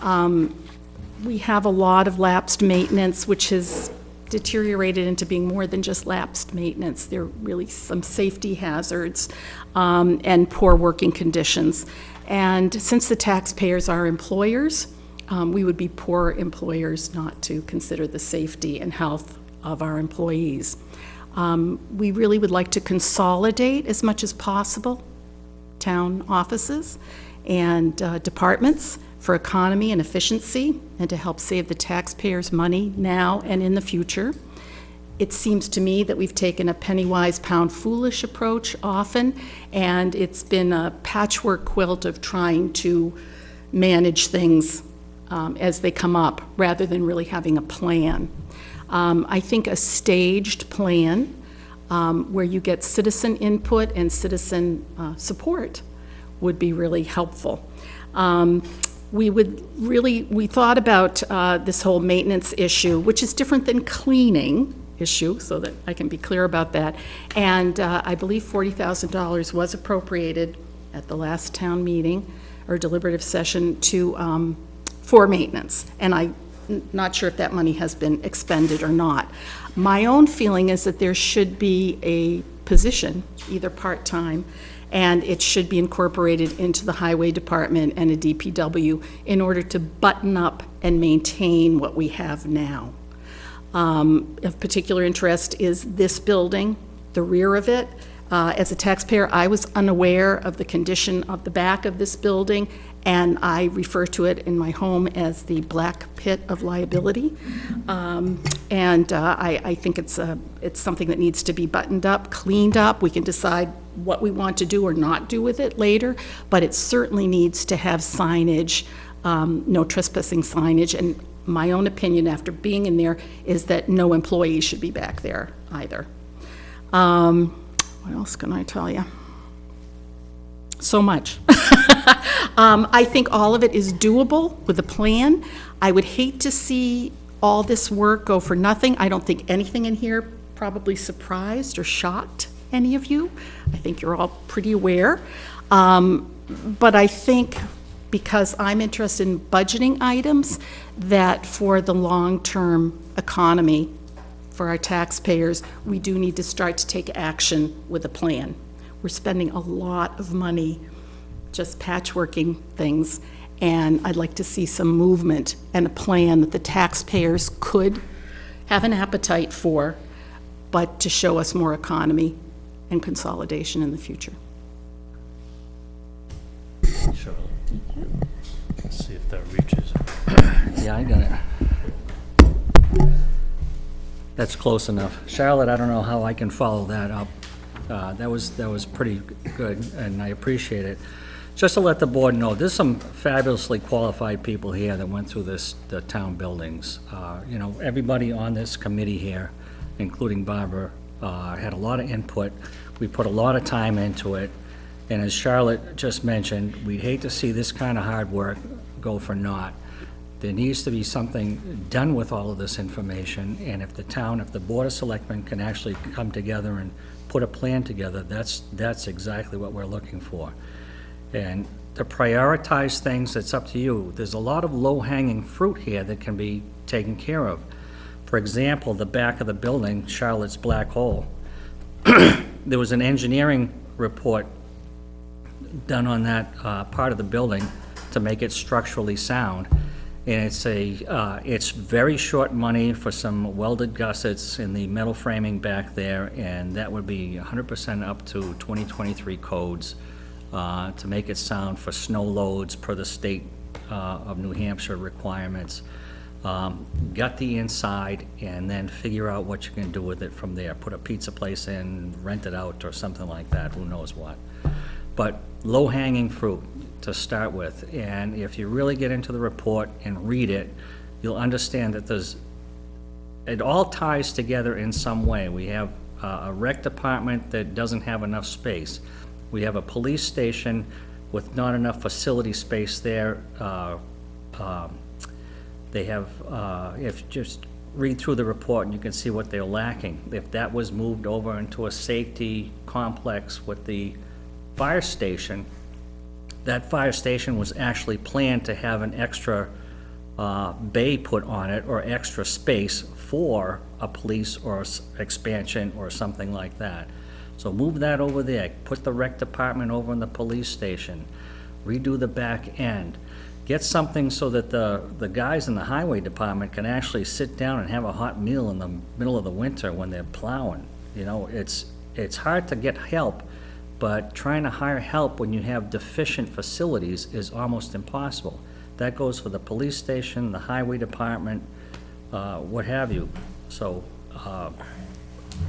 We have a lot of lapsed maintenance, which has deteriorated into being more than just lapsed maintenance. There are really some safety hazards and poor working conditions. And since the taxpayers are employers, we would be poor employers not to consider the safety and health of our employees. We really would like to consolidate as much as possible town offices and departments for economy and efficiency, and to help save the taxpayers money now and in the future. It seems to me that we've taken a penny-wise, pound-foolish approach often, and it's been a patchwork quilt of trying to manage things as they come up, rather than really having a plan. I think a staged plan where you get citizen input and citizen support would be really helpful. We thought about this whole maintenance issue, which is different than cleaning issue, so that I can be clear about that. And I believe $40,000 was appropriated at the last town meeting or deliberative session to, for maintenance. And I'm not sure if that money has been expended or not. My own feeling is that there should be a position, either part-time, and it should be incorporated into the highway department and a DPW in order to button up and maintain what we have now. Of particular interest is this building, the rear of it. As a taxpayer, I was unaware of the condition of the back of this building, and I refer to it in my home as the black pit of liability. I think it's something that needs to be buttoned up, cleaned up. We can decide what we want to do or not do with it later, but it certainly needs to have signage, no trespassing signage. And my own opinion after being in there is that no employee should be back there either. What else can I tell you? So much. I think all of it is doable with a plan. I would hate to see all this work go for nothing. I don't think anything in here probably surprised or shocked any of you. I think you're all pretty aware. But I think because I'm interested in budgeting items, that for the long-term economy, for our taxpayers, we do need to start to take action with a plan. We're spending a lot of money just patchworking things, and I'd like to see some movement and a plan that the taxpayers could have an appetite for, but to show us more economy and consolidation in the future. Sure. Let's see if that reaches. Yeah, I got it. That's close enough. Charlotte, I don't know how I can follow that up. That was pretty good, and I appreciate it. Just to let the board know, there's some fabulously qualified people here that went through the town buildings. You know, everybody on this committee here, including Barbara, had a lot of input. We put a lot of time into it, and as Charlotte just mentioned, we'd hate to see this kind of hard work go for naught. There needs to be something done with all of this information, and if the Board of Selectmen can actually come together and put a plan together, that's exactly what we're looking for. And to prioritize things, it's up to you. There's a lot of low-hanging fruit here that can be taken care of. For example, the back of the building, Charlotte's Black Hole. There was an engineering report done on that part of the building to make it structurally sound. And it's very short money for some welded gussets in the metal framing back there, and that would be 100% up to 2023 codes to make it sound for snow loads per the state of New Hampshire requirements. Gut the inside and then figure out what you can do with it from there. Put a pizza place in, rent it out or something like that, who knows what. But low-hanging fruit to start with, and if you really get into the report and read it, you'll understand that it all ties together in some way. We have a rec department that doesn't have enough space. We have a police station with not enough facility space there. They have, if you just read through the report and you can see what they're lacking. If that was moved over into a safety complex with the fire station, that fire station was actually planned to have an extra bay put on it or extra space for a police or expansion or something like that. So move that over there, put the rec department over in the police station, redo the back end. Get something so that the guys in the highway department can actually sit down and have a hot meal in the middle of the winter when they're plowing. You know, it's hard to get help, but trying to hire help when you have deficient facilities is almost impossible. That goes for the police station, the highway department, what have you. So,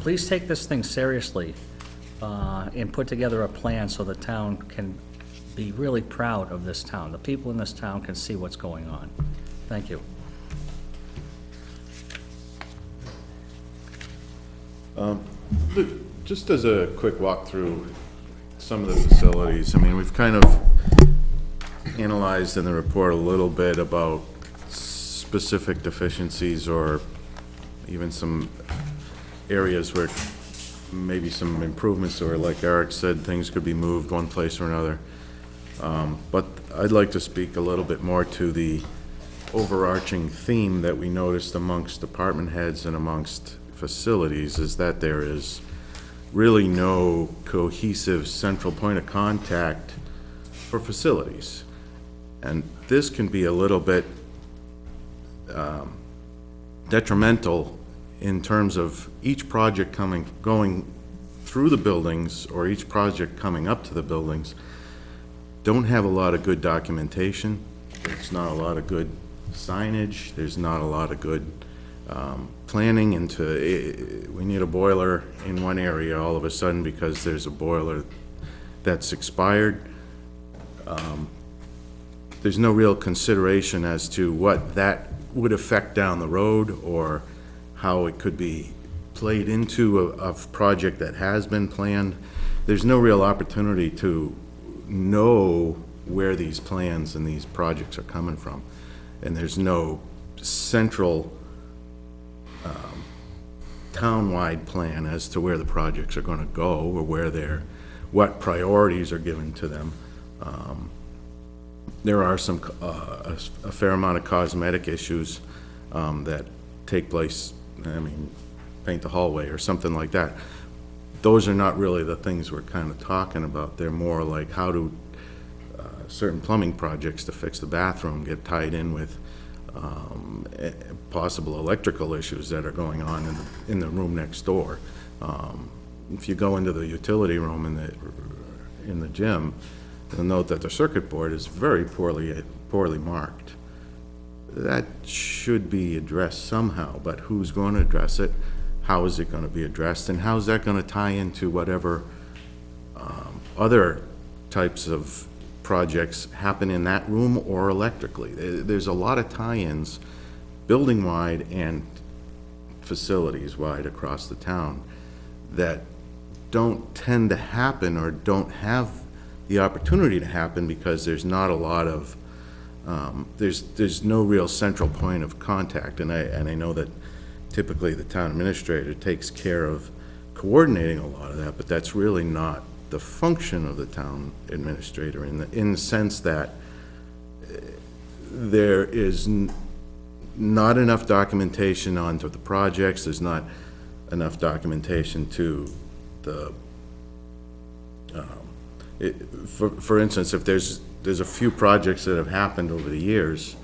please take this thing seriously, and put together a plan so the town can be really proud of this town. The people in this town can see what's going on. Thank you. Just as a quick walk through some of the facilities, I mean, we've kind of analyzed in the report a little bit about specific deficiencies or even some areas where maybe some improvements, or like Eric said, things could be moved one place or another. But I'd like to speak a little bit more to the overarching theme that we noticed amongst department heads and amongst facilities, is that there is really no cohesive central point of contact for facilities. And this can be a little bit detrimental in terms of each project going through the buildings, or each project coming up to the buildings, don't have a lot of good documentation. There's not a lot of good signage. There's not a lot of good planning into, we need a boiler in one area all of a sudden because there's a boiler that's expired. There's no real consideration as to what that would affect down the road, or how it could be played into a project that has been planned. There's no real opportunity to know where these plans and these projects are coming from. And there's no central town-wide plan as to where the projects are gonna go, or what priorities are given to them. There are some, a fair amount of cosmetic issues that take place. I mean, paint the hallway or something like that. Those are not really the things we're kind of talking about. They're more like, how do certain plumbing projects to fix the bathroom get tied in with possible electrical issues that are going on in the room next door. If you go into the utility room in the gym, you'll note that the circuit board is very poorly marked. That should be addressed somehow, but who's going to address it? How is it going to be addressed? And how's that going to tie into whatever other types of projects happen in that room or electrically? There's a lot of tie-ins, building-wide and facilities-wide across the town, that don't tend to happen, or don't have the opportunity to happen, because there's not a lot of there's no real central point of contact. And I know that typically the town administrator takes care of coordinating a lot of that, but that's really not the function of the town administrator, in the sense that there is not enough documentation onto the projects. There's not enough documentation to the for instance, if there's a few projects that have happened over the years,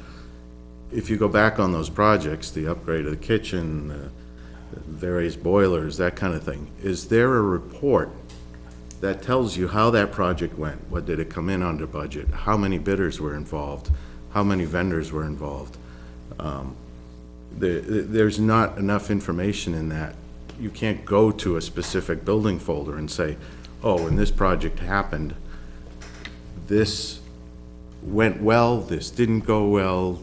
if you go back on those projects, the upgrade of the kitchen, various boilers, that kind of thing, is there a report that tells you how that project went? What did it come in under budget? How many bidders were involved? How many vendors were involved? There's not enough information in that. You can't go to a specific building folder and say, oh, when this project happened, this went well, this didn't go well,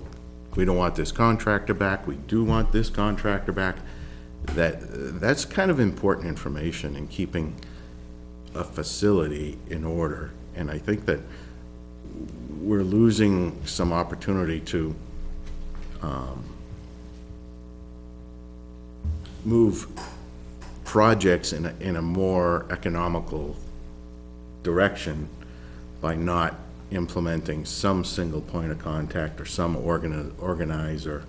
we don't want this contractor back, we do want this contractor back. That's kind of important information in keeping a facility in order. And I think that we're losing some opportunity to move projects in a more economical direction by not implementing some single point of contact or some organizer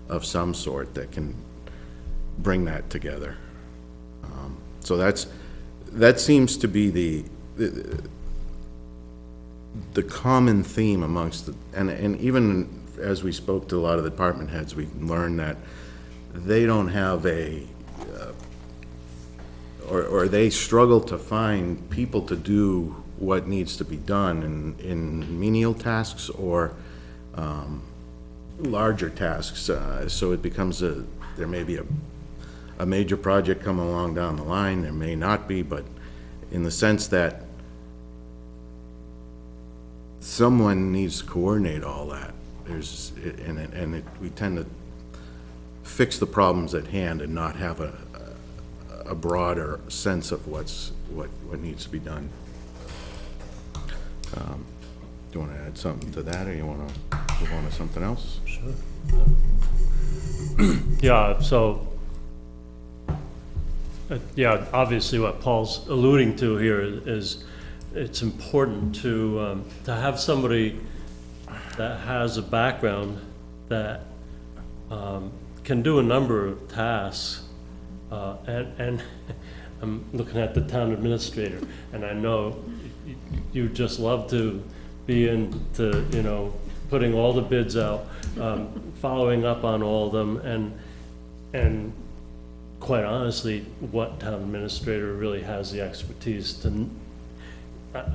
of some sort that can bring that together. So that seems to be the common theme amongst and even as we spoke to a lot of the department heads, we learned that they don't have or they struggle to find people to do what needs to be done in menial tasks or larger tasks. So it becomes there may be a major project coming along down the line, there may not be, but in the sense that someone needs to coordinate all that. We tend to fix the problems at hand and not have a broader sense of what needs to be done. Do you want to add something to that, or you want to move on to something else? Sure. Yeah, so, yeah, obviously what Paul's alluding to here is it's important to have somebody that has a background that can do a number of tasks. And I'm looking at the town administrator, and I know you just love to be into, putting all the bids out, following up on all of them, and quite honestly, what town administrator really has the expertise to,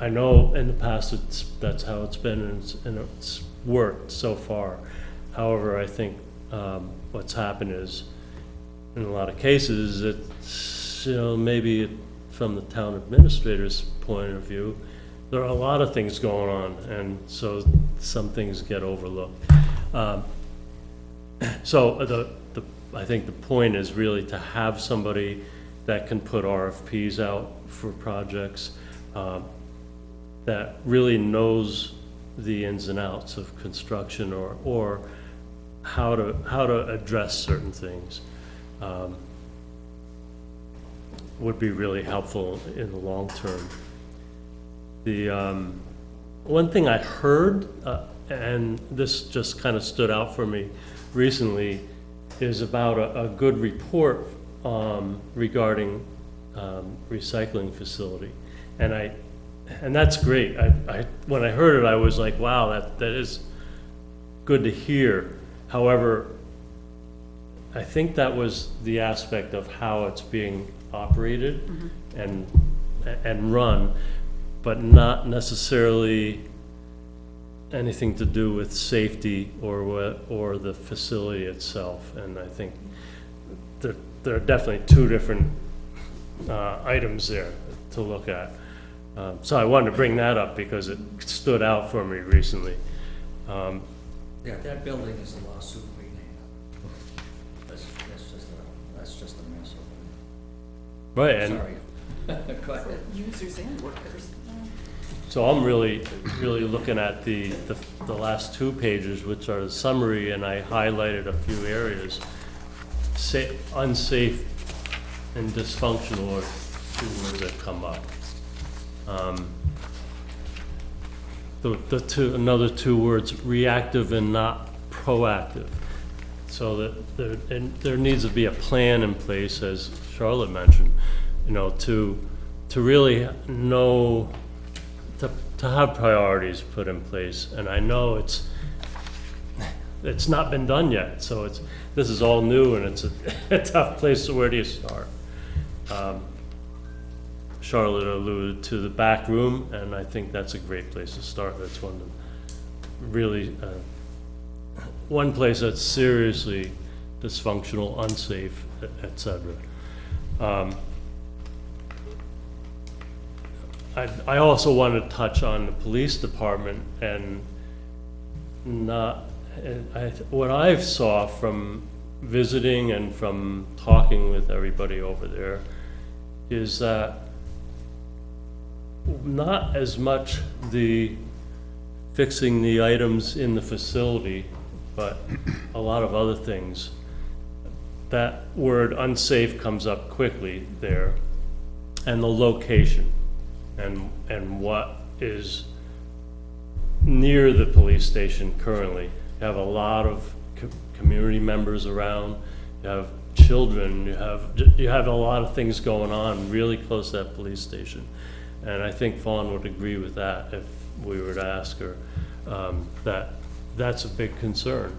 I know in the past that's how it's been, and it's worked so far. However, I think what's happened is, in a lot of cases, it's, maybe from the town administrator's point of view, there are a lot of things going on, and so some things get overlooked. So I think the point is really to have somebody that can put RFPs out for projects, that really knows the ins and outs of construction or how to address certain things. Would be really helpful in the long term. The one thing I heard, and this just kind of stood out for me recently, is about a good report regarding recycling facility, and that's great. When I heard it, I was like, wow, that is good to hear. However, I think that was the aspect of how it's being operated and run, but not necessarily anything to do with safety or the facility itself. And I think there are definitely two different items there to look at. So I wanted to bring that up because it stood out for me recently. Yeah, that building is a lawsuit waiting. That's just a mess. Right, and Sorry. Go ahead. Users and workers. so I'm really looking at the last two pages, which are the summary, and I highlighted a few areas. Unsafe and dysfunctional are two words that come up. Another two words, reactive and not proactive. So that there needs to be a plan in place, as Charlotte mentioned, to really know, to have priorities put in place. And I know it's not been done yet, so this is all new, and it's a tough place. So where do you start? Charlotte alluded to the back room, and I think that's a great place to start. That's one place that's seriously dysfunctional, unsafe, etc. I also want to touch on the police department, and what I saw from visiting and from talking with everybody over there is that not as much the fixing the items in the facility, but a lot of other things. That word unsafe comes up quickly there, and the location, and what is near the police station currently. You have a lot of community members around, you have children, you have a lot of things going on really close to that police station. And I think Fawn would agree with that if we were to ask her, that's a big concern.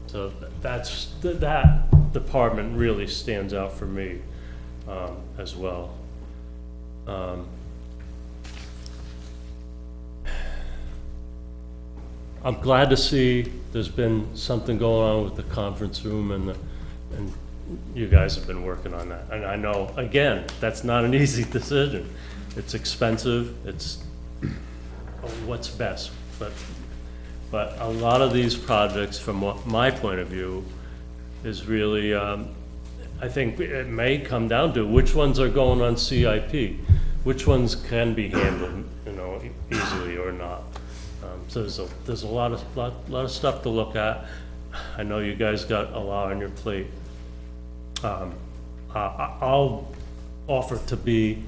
So that department really stands out for me, as well. I'm glad to see there's been something going on with the conference room and you guys have been working on that. And I know, again, that's not an easy decision. It's expensive, it's what's best, but a lot of these projects, from my point of view, is really, I think it may come down to which ones are going on CIP, which ones can be handled, easily or not. So there's a lot of stuff to look at. I know you guys got a lot on your plate. I'll offer to be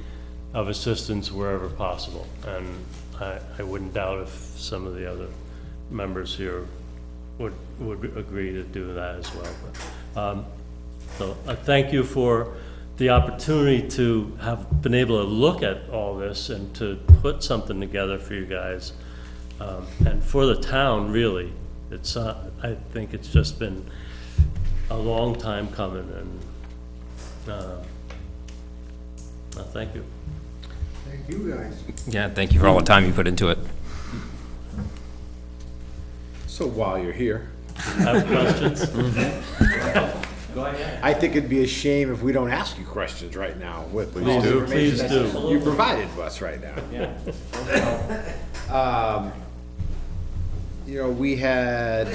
of assistance wherever possible, and I wouldn't doubt if some of the other members here would agree to do that as well. So I thank you for the opportunity to have been able to look at all this and to put something together for you guys. And for the town, really, I think it's just been a long time coming, and thank you. Thank you, guys. Yeah, thank you for all the time you put into it. So while you're here, Have questions? I think it'd be a shame if we don't ask you questions right now with all the information Please that do. you provided to us right now. We had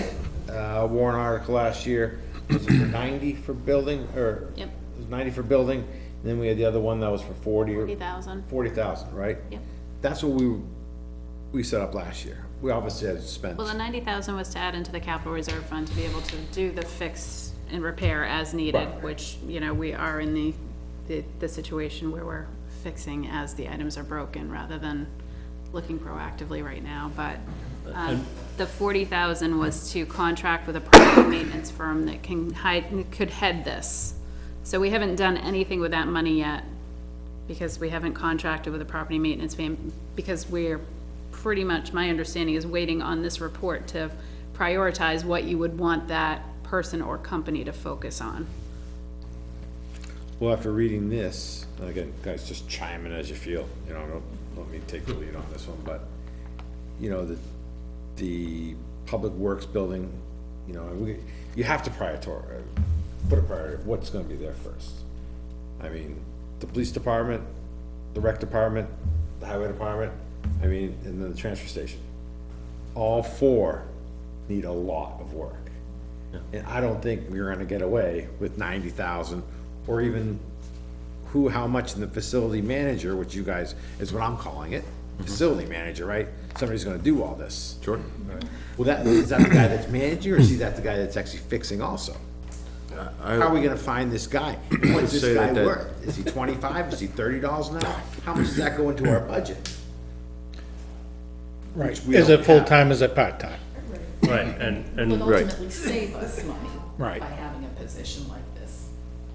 a warrant article last year, was it for 90 for building, or? Yep. It was 90 for building, and then we had the other one that was for 40,000. 40,000, right? Yep. That's what we set up last year. We obviously had spent. Well, the 90,000 was to add into the capital reserve fund to be able to do the fix and repair as needed, which, we are in the situation where we're fixing as the items are broken rather than looking proactively right now. But the 40,000 was to contract with a private maintenance firm that could head this. So we haven't done anything with that money yet because we haven't contracted with a property maintenance firm, because we're pretty much, my understanding is waiting on this report to prioritize what you would want that person or company to focus on. Well, after reading this, and again, guys, just chime in as you feel, don't let me take the lead on this one, but, the public works building, you have to put a priority of what's gonna be there first. I mean, the police department, the rec department, the highway department, and then the transfer station. All four need a lot of work. And I don't think we're gonna get away with 90,000, or even how much in the facility manager, which you guys, is what I'm calling it, facility manager, right? Somebody's gonna do all this. Sure. Well, is that the guy that's managing, or is that the guy that's actually fixing also? How are we gonna find this guy? What's this say guy that- worth? Is he 25? Is he $30 an hour? How much does that go into our budget? Right. Which we Is don't it full-time, is it part-time? Right, and Would Right. ultimately save us money Right. by having a position like this,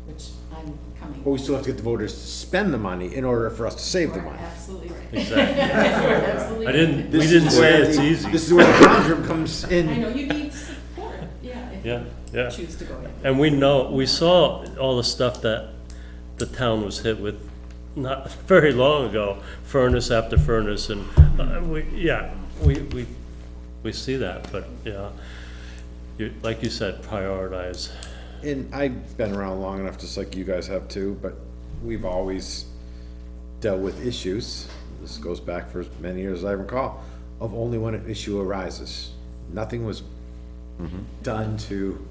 which I'm coming. But we still have to get the voters to spend the money in order for us to save the money. Absolutely right. exactly. Absolutely We right. didn't say it's easy. This is where the conundrum comes I in. know you need support, yeah, if Yeah, yeah. you choose to go ahead. And we saw all the stuff that the town was hit with not very long ago, furnace after furnace, and we see that, but, like you said, prioritize. And I've been around long enough, just like you guys have too, but we've always dealt with issues. This goes back for as many years as I recall, of only when an issue arises. Nothing was done to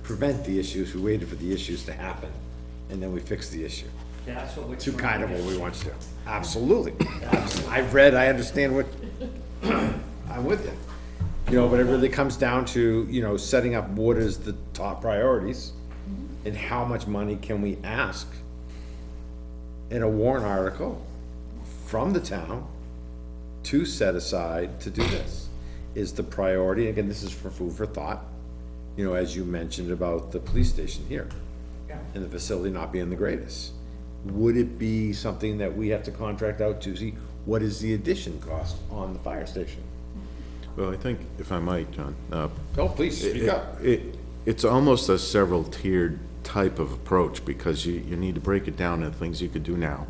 prevent the issues. We waited for the issues to happen, and then we fixed the issue. That's what we're To kind of what we want to do. Absolutely. I've read, I understand what, I'm with you. But it really comes down to, setting up what is the top priorities and how much money can we ask in a warrant article from the town to set aside to do this? Is the priority, again, this is for food for thought, you know, as you mentioned about the police station here. And the facility not being the greatest. Would it be something that we have to contract out to see what is the addition cost on the fire station? Well, I think, if I might, John, Oh, please, speak up. it's almost a several tiered type of approach, because you need to break it down into things you could do now,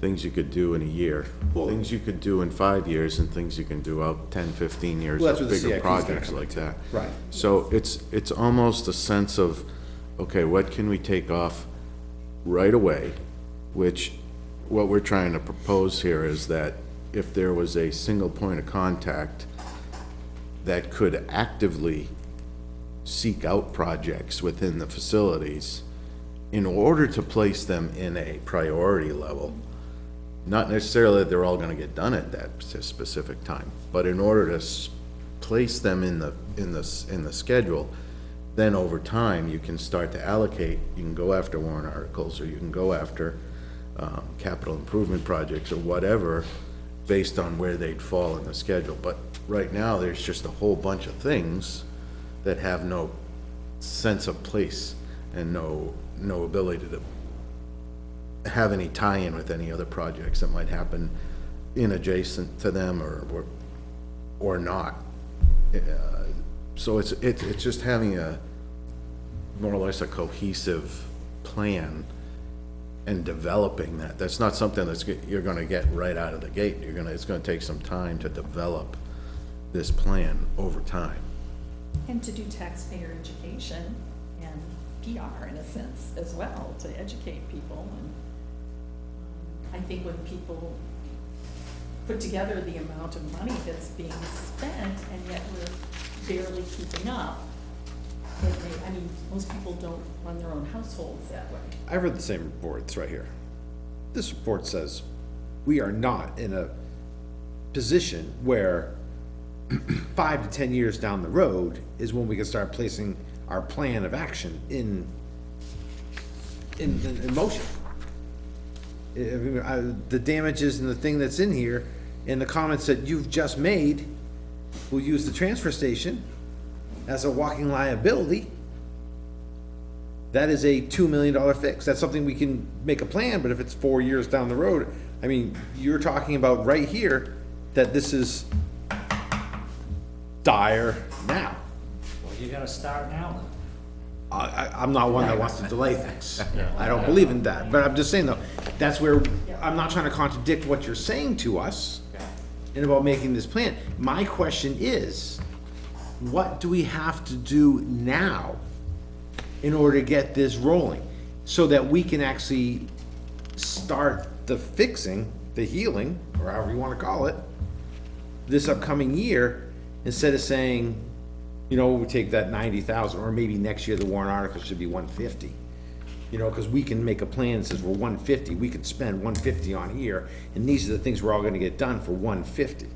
things you could do in a year, things you could do in 5 years, and things you can do out 10, 15 years Well, that's of what the bigger CIP is gonna projects come like into. that. Right. So it's almost a sense of, okay, what can we take off right away? Which, what we're trying to propose here is that if there was a single point of contact that could actively seek out projects within the facilities in order to place them in a priority level, not necessarily that they're all gonna get done at that specific time, but in order to place them in the schedule, then over time, you can start to allocate, you can go after warrant articles, or you can go after capital improvement projects, or whatever, based on where they'd fall in the schedule. But right now, there's just a whole bunch of things that have no sense of place and no ability to have any tie-in with any other projects that might happen in adjacent to them or not. So it's just having a more or less a cohesive plan and developing that. That's not something you're gonna get right out of the gate. It's gonna take some time to develop this plan over time. And to do taxpayer education and PR in a sense as well, to educate people. And I think when people put together the amount of money that's being spent and yet we're barely keeping up, I mean, most people don't run their own households that way. I've read the same reports right here. This report says we are not in a position where 5 to 10 years down the road is when we can start placing our plan of action in motion. The damages and the thing that's in here, and the comments that you've just made, we'll use the transfer station as a walking liability. That is a $2 million fix. That's something we can make a plan, but if it's 4 years down the road, I mean, you're talking about right here that this is dire now. Well, you gotta start now then. I'm not one that wants to delay things. I don't believe in that, but I'm just saying though, that's where, I'm not trying to contradict what you're saying to us and about making this plan. My question is, what do we have to do now in order to get this rolling? So that we can actually start the fixing, the healing, or however you wanna call it, this upcoming year, instead of saying, you know, we take that 90,000, or maybe next year the warrant article should be 150. You know, cause we can make a plan that says we're 150, we could spend 150 on here, and these are the things we're all gonna get done for 150.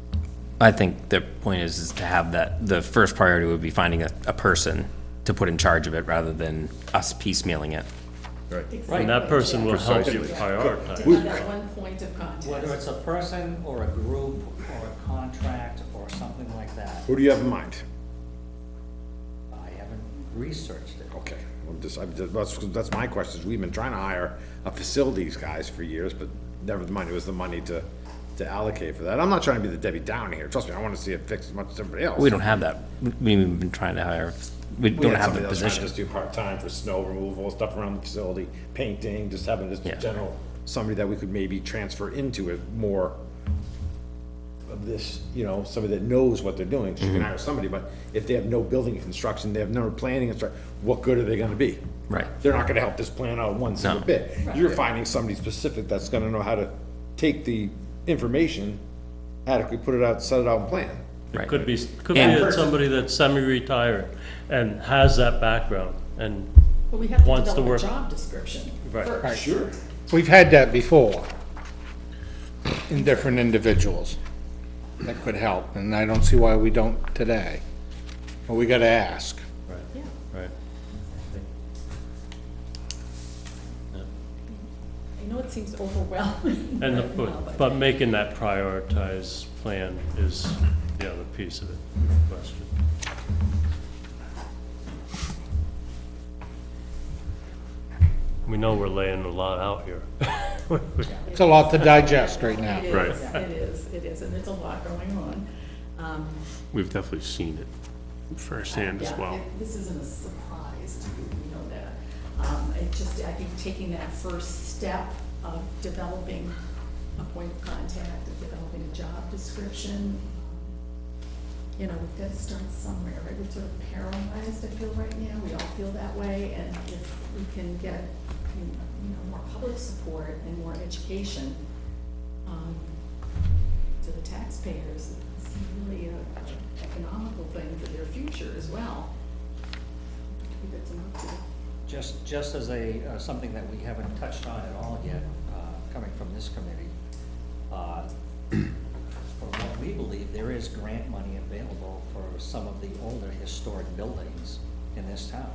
I think the point is to have that, the first priority would be finding a person to put in charge of it rather than us piecemealing it. And that person will help you Precisely. prioritize. To have that one point of contact. Whether it's a person or a group or a contract or something like that, Who do you have in mind? I haven't researched it. Okay, that's my question, is we've been trying to hire a facilities guys for years, but never mind, it was the money to allocate for that. I'm not trying to be the Debbie Downer here, trust me, I wanna see it fixed as much as everybody else. We don't have that. We've been trying to hire, we We don't had have somebody the else trying to position. just do part-time for snow removal, stuff around the facility, painting, just having this Yeah. general, somebody that we could maybe transfer into it more of this, you know, somebody that knows what they're doing, 'cause you can hire somebody, but if they have no building construction, they have no planning construction, what good are they gonna be? Right. They're not gonna help this plan out one single No. bit. You're finding somebody specific that's gonna know how to take the information, adequately put it out, set it out and plan. Right. Could be And- somebody that's semi-retired and has that background and But we have to wants to develop a work. job description Right. first. Sure. We've had that before in different individuals that could help, and I don't see why we don't today. But we gotta ask. Right. You know, it seems overwhelming And, right now, but making that prioritized plan is the other piece of it, question. We know we're laying a lot out here. It's a lot to digest right now. It Right. it is, and there's a lot going on. We've definitely seen it firsthand as Yeah, well. This isn't a surprise to you, you know that. I think taking that first step of developing a point of contact, of developing a job description, you know, we've got to start somewhere, right? We're sort of paralyzed, I feel right now, we all feel that way, and if we can get, you know, more public support and more education, to the taxpayers, it's really a economical thing for their future as well. We've got to move to. Just as something that we haven't touched on at all yet, coming from this committee, from what we believe, there is grant money available for some of the older historic buildings in this town.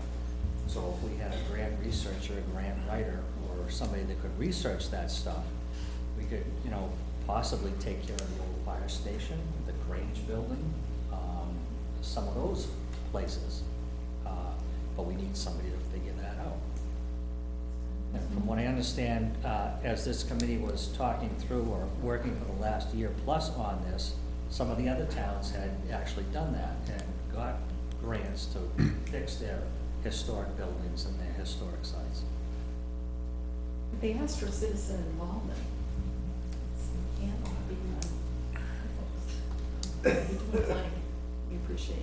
So if we had a grant researcher, a grant writer, or somebody that could research that stuff, we could, you know, possibly take care of the old fire station, the Grange building, some of those places. But we need somebody to figure that out. And from what I understand, as this committee was talking through or working for the last year plus on this, some of the other towns had actually done that and got grants to fix their historic buildings and their historic sites. They asked for citizen involvement. It can't all be we appreciate you.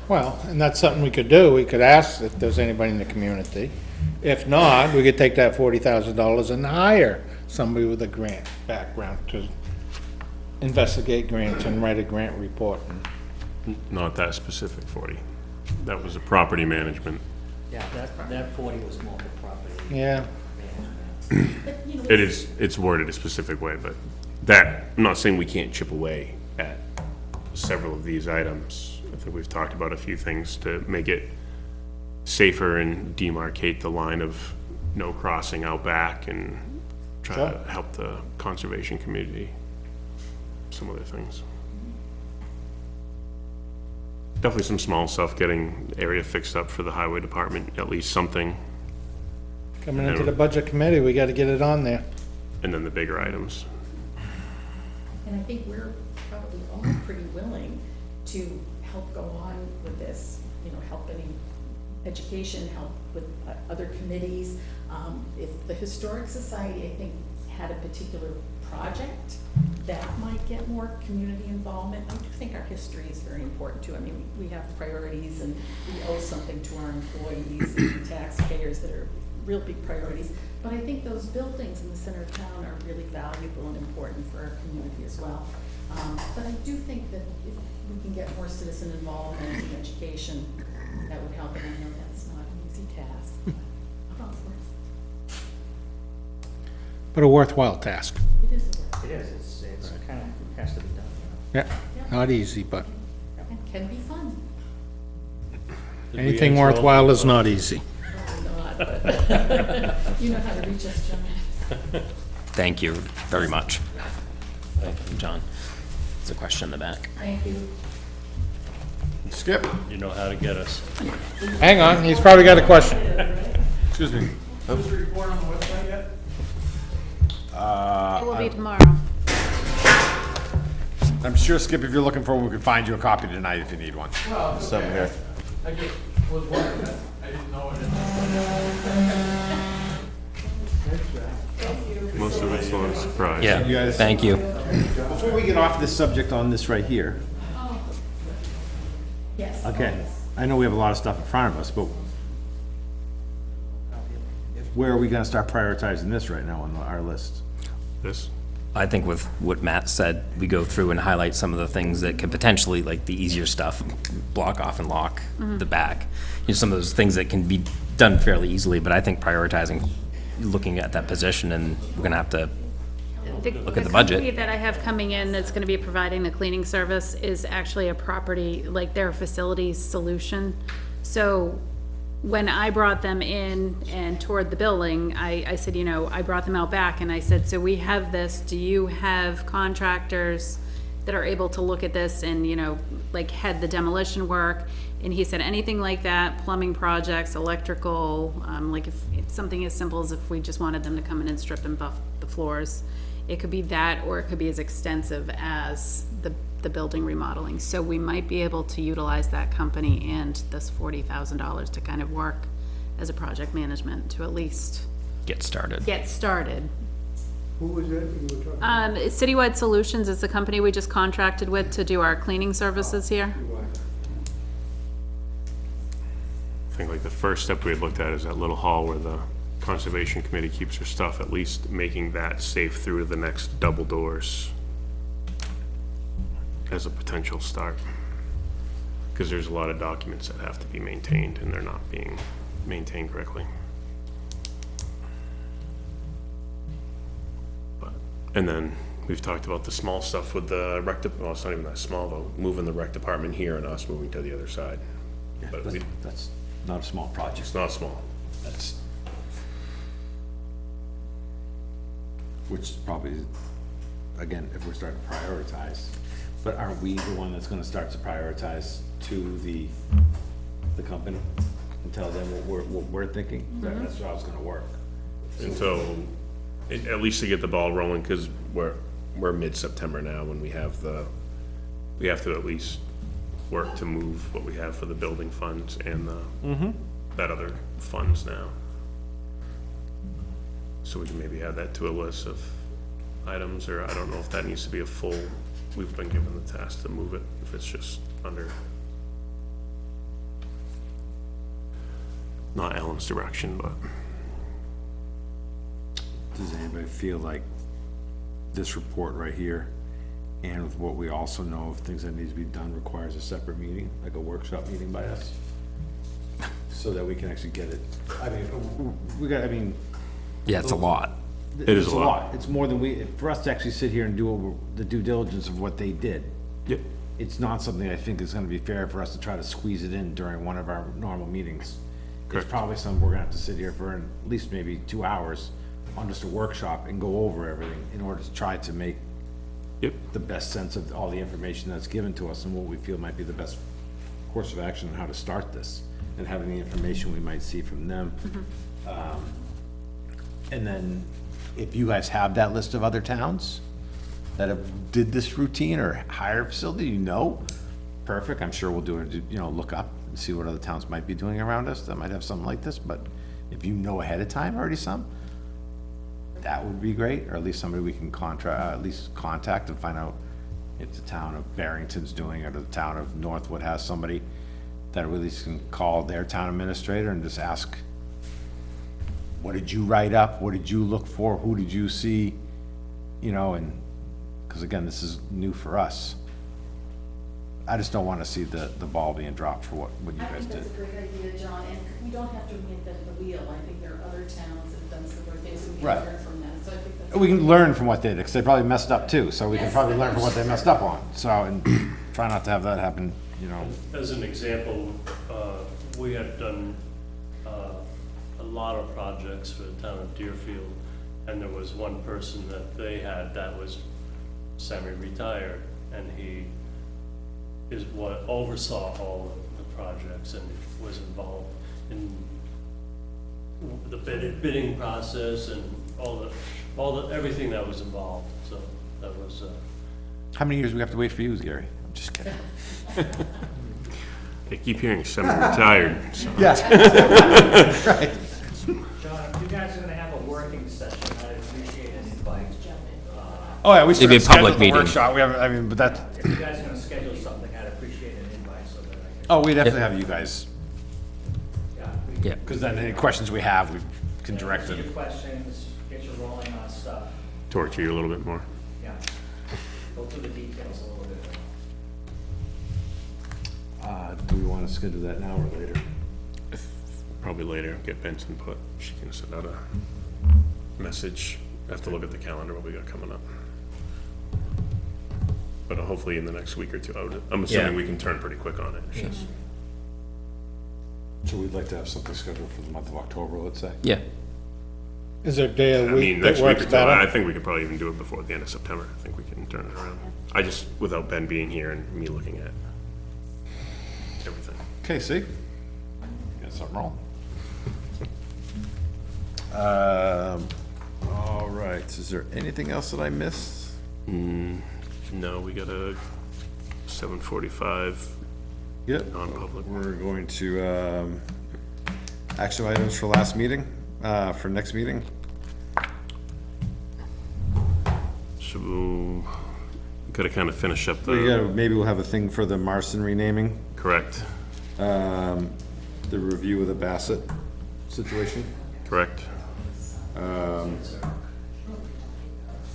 Well, and that's something we could do. We could ask if there's anybody in the community. If not, we could take that $40,000 and hire somebody with a grant background to investigate grants and write a grant report. Not that specific 40. That was a property management. Yeah, that 40 was more for property Yeah. management. But, you know, It's worded a specific way, but that, I'm not saying we can't chip away at several of these items. I think we've talked about a few things to make it safer and demarcate the line of no crossing out back and try to Sure. help the conservation community. Some other things. Definitely some small stuff, getting the area fixed up for the highway department, at least something, Coming into the budget committee, we gotta get it on there. and then the bigger items. And I think we're probably all pretty willing to help go on with this, you know, help any education, help with other committees. If the Historic Society, I think, had a particular project that might get more community involvement. I do think our history is very important too. I mean, we have priorities and we owe something to our employees and taxpayers that are real big priorities. But I think those buildings in the center of town are really valuable and important for our community as well. But I do think that if we can get more citizen involvement in education, that would help. And I know that's not an easy task. But a worthwhile task. It is a work. It is, it's kind of, has to be done, Yeah, not easy, but And can be fun. anything worthwhile is not easy. Probably not, but you know how to reach us, John. Thank you very much. Thank you, John. There's a question in the back. Thank you. Skip. You know how to get us. Hang on, he's probably got a question. Excuse me. Was the report on the website yet? It will be tomorrow. I'm sure, Skip, if you're looking for one, we could find you a copy tonight if you need one. Well, Just over here. I just was wondering, I didn't know it. Most of it's not a surprise. Yeah, guys- thank you. Before we get off this subject on this right here, Yes. again, I know we have a lot of stuff in front of us, but where are we gonna start prioritizing this right now on our list? This, I think with what Matt said, we go through and highlight some of the things that could potentially, like the easier stuff, block off and lock the back. You know, some of those things that can be done fairly easily, but I think prioritizing, looking at that position, and we're gonna have to look at the budget. company that I have coming in that's gonna be providing the cleaning service is actually a property, like they're a facilities solution. So when I brought them in and toured the building, I said, you know, I brought them out back and I said, so we have this, do you have contractors that are able to look at this and, you know, like head the demolition work? And he said, anything like that, plumbing projects, electrical, like if it's something as simple as if we just wanted them to come in and strip and buff the floors, it could be that, or it could be as extensive as the building remodeling. So we might be able to utilize that company and this $40,000 to kind of work as a project management to at least Get started. get started. Who was that you were talking Citywide Solutions is the company we just contracted with to do our cleaning services here. about? I think like the first step we had looked at is that little hall where the Conservation Committee keeps their stuff, at least making that safe through to the next double doors as a potential start. Because there's a lot of documents that have to be maintained and they're not being maintained correctly. But, and then we've talked about the small stuff with the well, it's not even that small though, moving the rec department here and us moving to the other side. But That's not a small project. it's not small. That's, which is probably, again, if we're starting to prioritize, but are we the one that's gonna start to prioritize to the company and tell them what we're thinking? That's how it's gonna work. And so, at least to get the ball rolling, because we're mid-September now, when we have we have to at least work to move what we have for the building funds and that other funds now. So we can maybe add that to a list of items, or I don't know if that needs to be a full, we've been given the task to move it, if it's just under not Ellen's direction, but Does anybody feel like this report right here, and with what we also know of things that need to be done, requires a separate meeting, like a workshop meeting by us? So that we can actually get it, I mean, I mean. Yeah, it's a lot. It is It's a lot. It's more than for us to actually sit here and do the due diligence of what they did. Yep. It's not something I think is gonna be fair for us to try to squeeze it in during one of our normal meetings. It's probably something we're gonna have to sit here for at least maybe 2 hours on just a workshop and go over everything in order to try to make the best sense of all the information that's given to us and what we feel might be the best course of action on how to start this, and having the information we might see from them. And then, if you guys have that list of other towns that have did this routine or hire a facility, you know, perfect, I'm sure we'll do it, you know, look up and see what other towns might be doing around us that might have something like this, but if you know ahead of time already some, that would be great, or at least somebody we can at least contact and find out if the town of Barrington's doing it, or the town of Northwood has somebody that at least can call their town administrator and just ask, what did you write up? What did you look for? Who did you see? You know, and, because again, this is new for us. I just don't want to see the ball being dropped for what you guys did. I think that's a great idea, John, and we don't have to reinvent the wheel. I think there are other towns that have done similar things, and we Right. can learn from them, so I think that's. We can learn from what they did, because they probably messed up too, so we can Yes. probably learn from what they messed up on. So, and try not to have that happen, you know. As an example, we had done a lot of projects for the town of Deerfield, and there was one person that they had that was semi-retired, and he is what oversaw all of the projects and was involved in the bidding process and everything that was involved, so that was, How many years do we have to wait for you, Gary? I'm just kidding. they keep hearing semi-retired, so. Yes. Right. John, if you guys are gonna have a working session, I'd appreciate an invite. Oh, yeah, we It'd be a should schedule public the meeting. workshop. We have, I mean, but that's, If you guys are gonna schedule something, I'd appreciate an invite so that I can. oh, we definitely have you guys, Yeah. because then any questions we have, we can direct Answer them. your questions, get you rolling on stuff, Torture you a little bit more. yeah. Go through the details a little bit. Do we want to schedule that now or later? Probably later, get Ben's input. She can send out a message. I have to look at the calendar, what we got coming up. But hopefully in the next week or two, I'm assuming Yeah. we can turn pretty quick on it. It's just- So we'd like to have something scheduled for the month of October, let's say? Yeah. Is there a day I of the mean, week next that week works or two, I better? think we could probably even do it before the end of September. I think we can turn it around. I just, without Ben being here and me looking at everything. Okay, see? Got something wrong. All right, is there anything else that I missed? No, we got a 7:45 Yep. non-public. We're going to, action items for last meeting, for next meeting. So, gotta kind of finish up We the, gotta, maybe we'll have a thing for the Marston renaming, correct, the review of the Bassett situation. correct.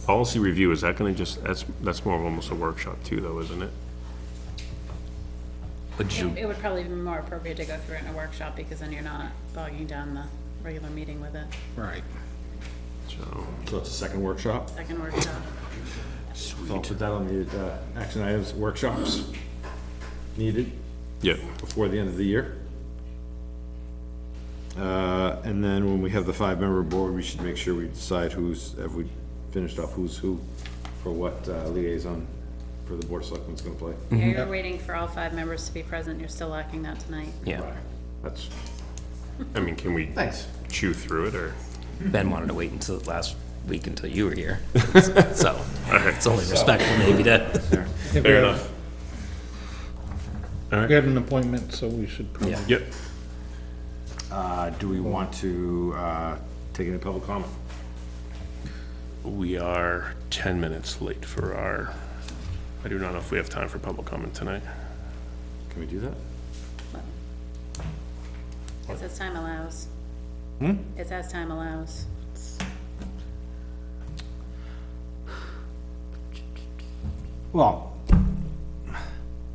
Policy review, is that gonna just, that's more of almost a workshop too, though, isn't it? Would you, It would probably be more appropriate to go through it in a workshop, because then you're not bogging down the regular meeting with it. Right. So, So it's a second workshop. Second workshop. So I'll put that on the, action items, workshops needed yeah, before the end of the year. And then when we have the 5-member board, we should make sure we decide have we finished off who's who for what liaison for the Board of Selectmen's gonna play. Yeah, you're waiting for all 5 members to be present, you're still lacking that tonight. yeah. That's, I mean, can we thanks. chew through it, or? Ben wanted to wait until last week until you were here. So, it's only respectful maybe to, Fair enough. We had an appointment, so we should probably. yeah. Yep. Do we want to, take any public comment? We are 10 minutes late for our, I do not know if we have time for public comment tonight. Can we do that? It's as time allows. It's as time allows. Well,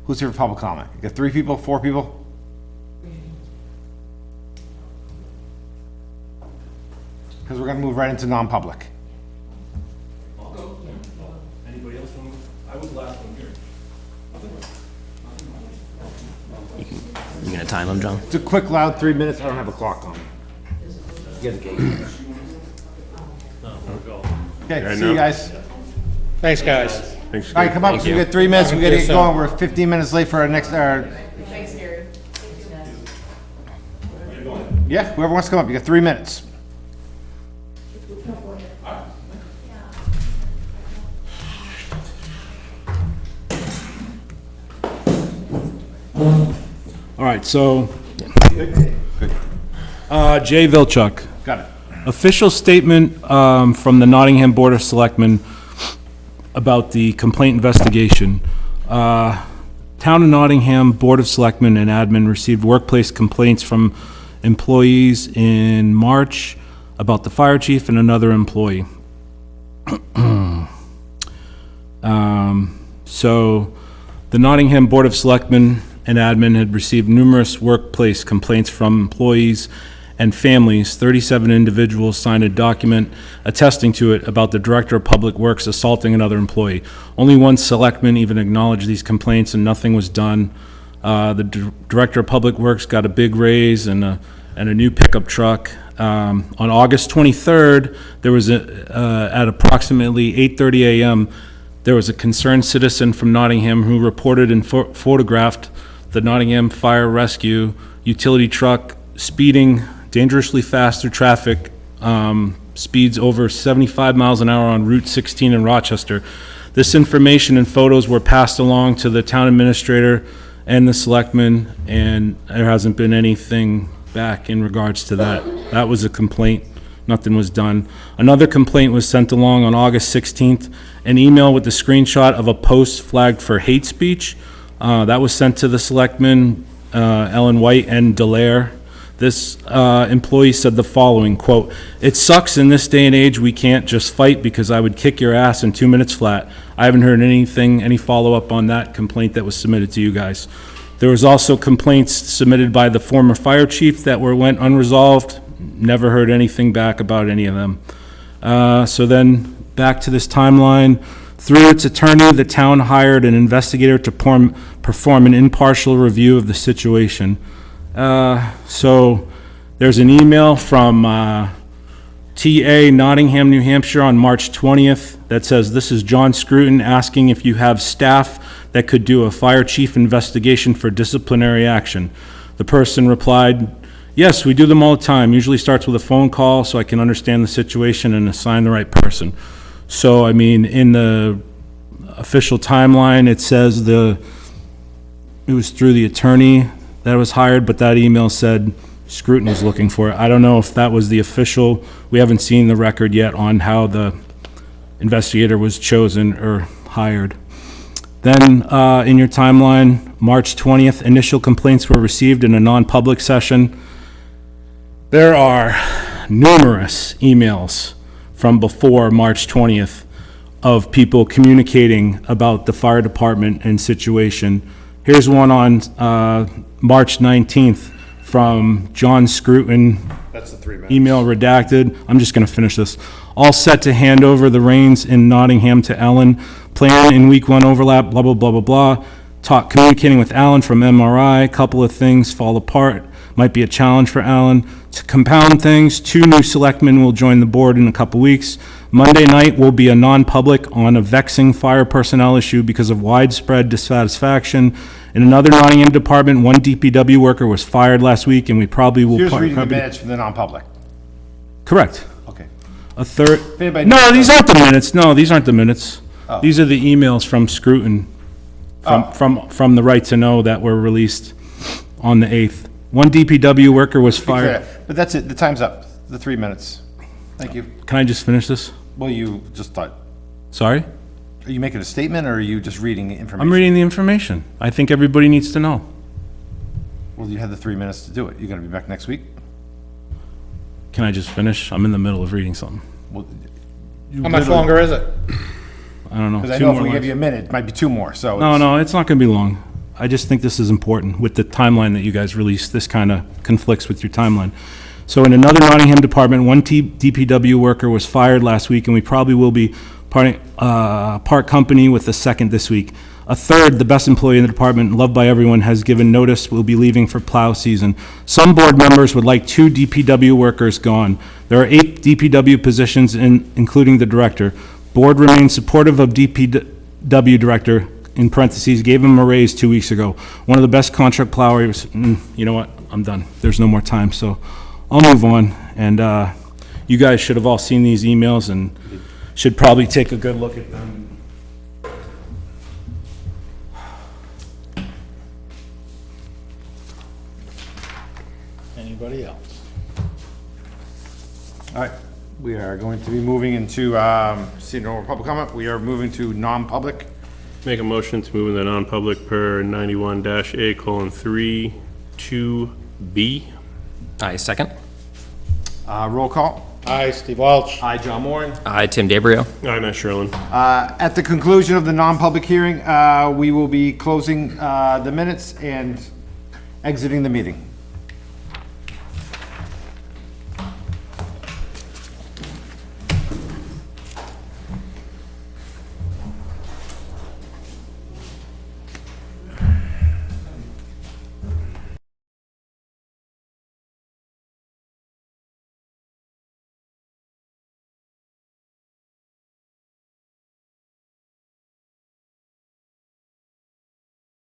who's here for public comment? You got 3 people, 4 people? Because we're gonna move right into non-public. Anybody else want, I was the last one here. You gonna time him, John? It's a quick, loud 3 minutes. I don't have a clock on me. Get the gate. Okay, I see know. you guys. Thanks, guys. Thanks. All right, come up, Thank we you. got 3 minutes, we gotta Yes, get sir. going, we're 15 minutes late for our next, Thanks, Gary. yeah, whoever wants to come up, you got 3 minutes. All right, so, Jay Vilchuk. Got it. Official statement from the Nottingham Board of Selectmen about the complaint investigation. Town of Nottingham Board of Selectmen and admin received workplace complaints from employees in March about the fire chief and another employee. So, the Nottingham Board of Selectmen and admin had received numerous workplace complaints from employees and families. 37 individuals signed a document attesting to it about the Director of Public Works assaulting another employee. Only one selectman even acknowledged these complaints, and nothing was done. The Director of Public Works got a big raise and a new pickup truck. On August 23rd, there was at approximately 8:30 a.m., there was a concerned citizen from Nottingham who reported and photographed the Nottingham Fire Rescue utility truck speeding dangerously fast through traffic, speeds over 75 miles an hour on Route 16 in Rochester. This information and photos were passed along to the town administrator and the selectmen, and there hasn't been anything back in regards to that. That was a complaint. Nothing was done. Another complaint was sent along on August 16th, an email with the screenshot of a post flagged for hate speech. That was sent to the selectmen, Ellen White and Delaire. This employee said the following, quote, "It sucks in this day and age we can't just fight because I would kick your ass in 2 minutes flat." I haven't heard anything, any follow-up on that complaint that was submitted to you guys. There was also complaints submitted by the former fire chief that went unresolved. Never heard anything back about any of them. So then, back to this timeline. Through its attorney, the town hired an investigator to perform an impartial review of the situation. So there's an email from TA Nottingham, New Hampshire on March 20th that says, "This is John Scruton asking if you have staff that could do a fire chief investigation for disciplinary action." The person replied, "Yes, we do them all the time. Usually starts with a phone call so I can understand the situation and assign the right person." So, I mean, in the official timeline, it says it was through the attorney that was hired, but that email said Scruton was looking for it. I don't know if that was the official, we haven't seen the record yet on how the investigator was chosen or hired. Then, in your timeline, March 20th, initial complaints were received in a non-public session. There are numerous emails from before March 20th of people communicating about the fire department and situation. Here's one on March 19th from John Scruton. That's the 3 minutes. Email redacted. I'm just going to finish this. All set to hand over the reins in Nottingham to Ellen. Plan in week 1 overlap, blah, blah, blah, blah, blah. Communicating with Alan from MRI. Couple of things fall apart. Might be a challenge for Alan. To compound things, 2 new selectmen will join the board in a couple weeks. Monday night will be a non-public on a vexing fire personnel issue because of widespread dissatisfaction. In another Nottingham department, 1 DPW worker was fired last week, and we probably will... You're just reading the minutes from the non-public. Correct. Okay. A third... anybody No, knows these that- aren't the minutes. No, these aren't the minutes. Oh. These are the emails from Scruton, from the Right to Know that were released on the 8th. 1 DPW worker was fired. But that's it, the time's up, the 3 minutes. Thank you. Can I just finish this? Well, you just thought, Sorry? are you making a statement, or are you just reading the information? I'm reading the information. I think everybody needs to know. Well, you had the 3 minutes to do it. You gonna be back next week? Can I just finish? I'm in the middle of reading something. Well, How much longer is it? I don't know. Because I 2 know if more we give lines. you a minute, it might be 2 more, so. No, no, it's not going to be long. I just think this is important. With the timeline that you guys released, this kind of conflicts with your timeline. So in another Nottingham department, 1 DPW worker was fired last week, and we probably will be part company with the second this week. A third, the best employee in the department, loved by everyone, has given notice will be leaving for plow season. Some board members would like 2 DPW workers gone. There are 8 DPW positions, including the director. Board remains supportive of DPW director, in parentheses, gave him a raise 2 weeks ago. One of the best contract plowers. You know what? I'm done. There's no more time, so I'll move on. And you guys should have all seen these emails and should probably take a good look at them. Anybody else? All right, we are going to be moving into, seeing no more public comment, we are moving to non-public. Make a motion to move in the non-public per 91-A:3, 2B. Aye, second. Roll call. Aye, Steve Walsh. Aye, John Moran. Aye, Tim DeBrio. Aye, Matt Sherlin. At the conclusion of the non-public hearing, we will be closing the minutes and exiting the meeting.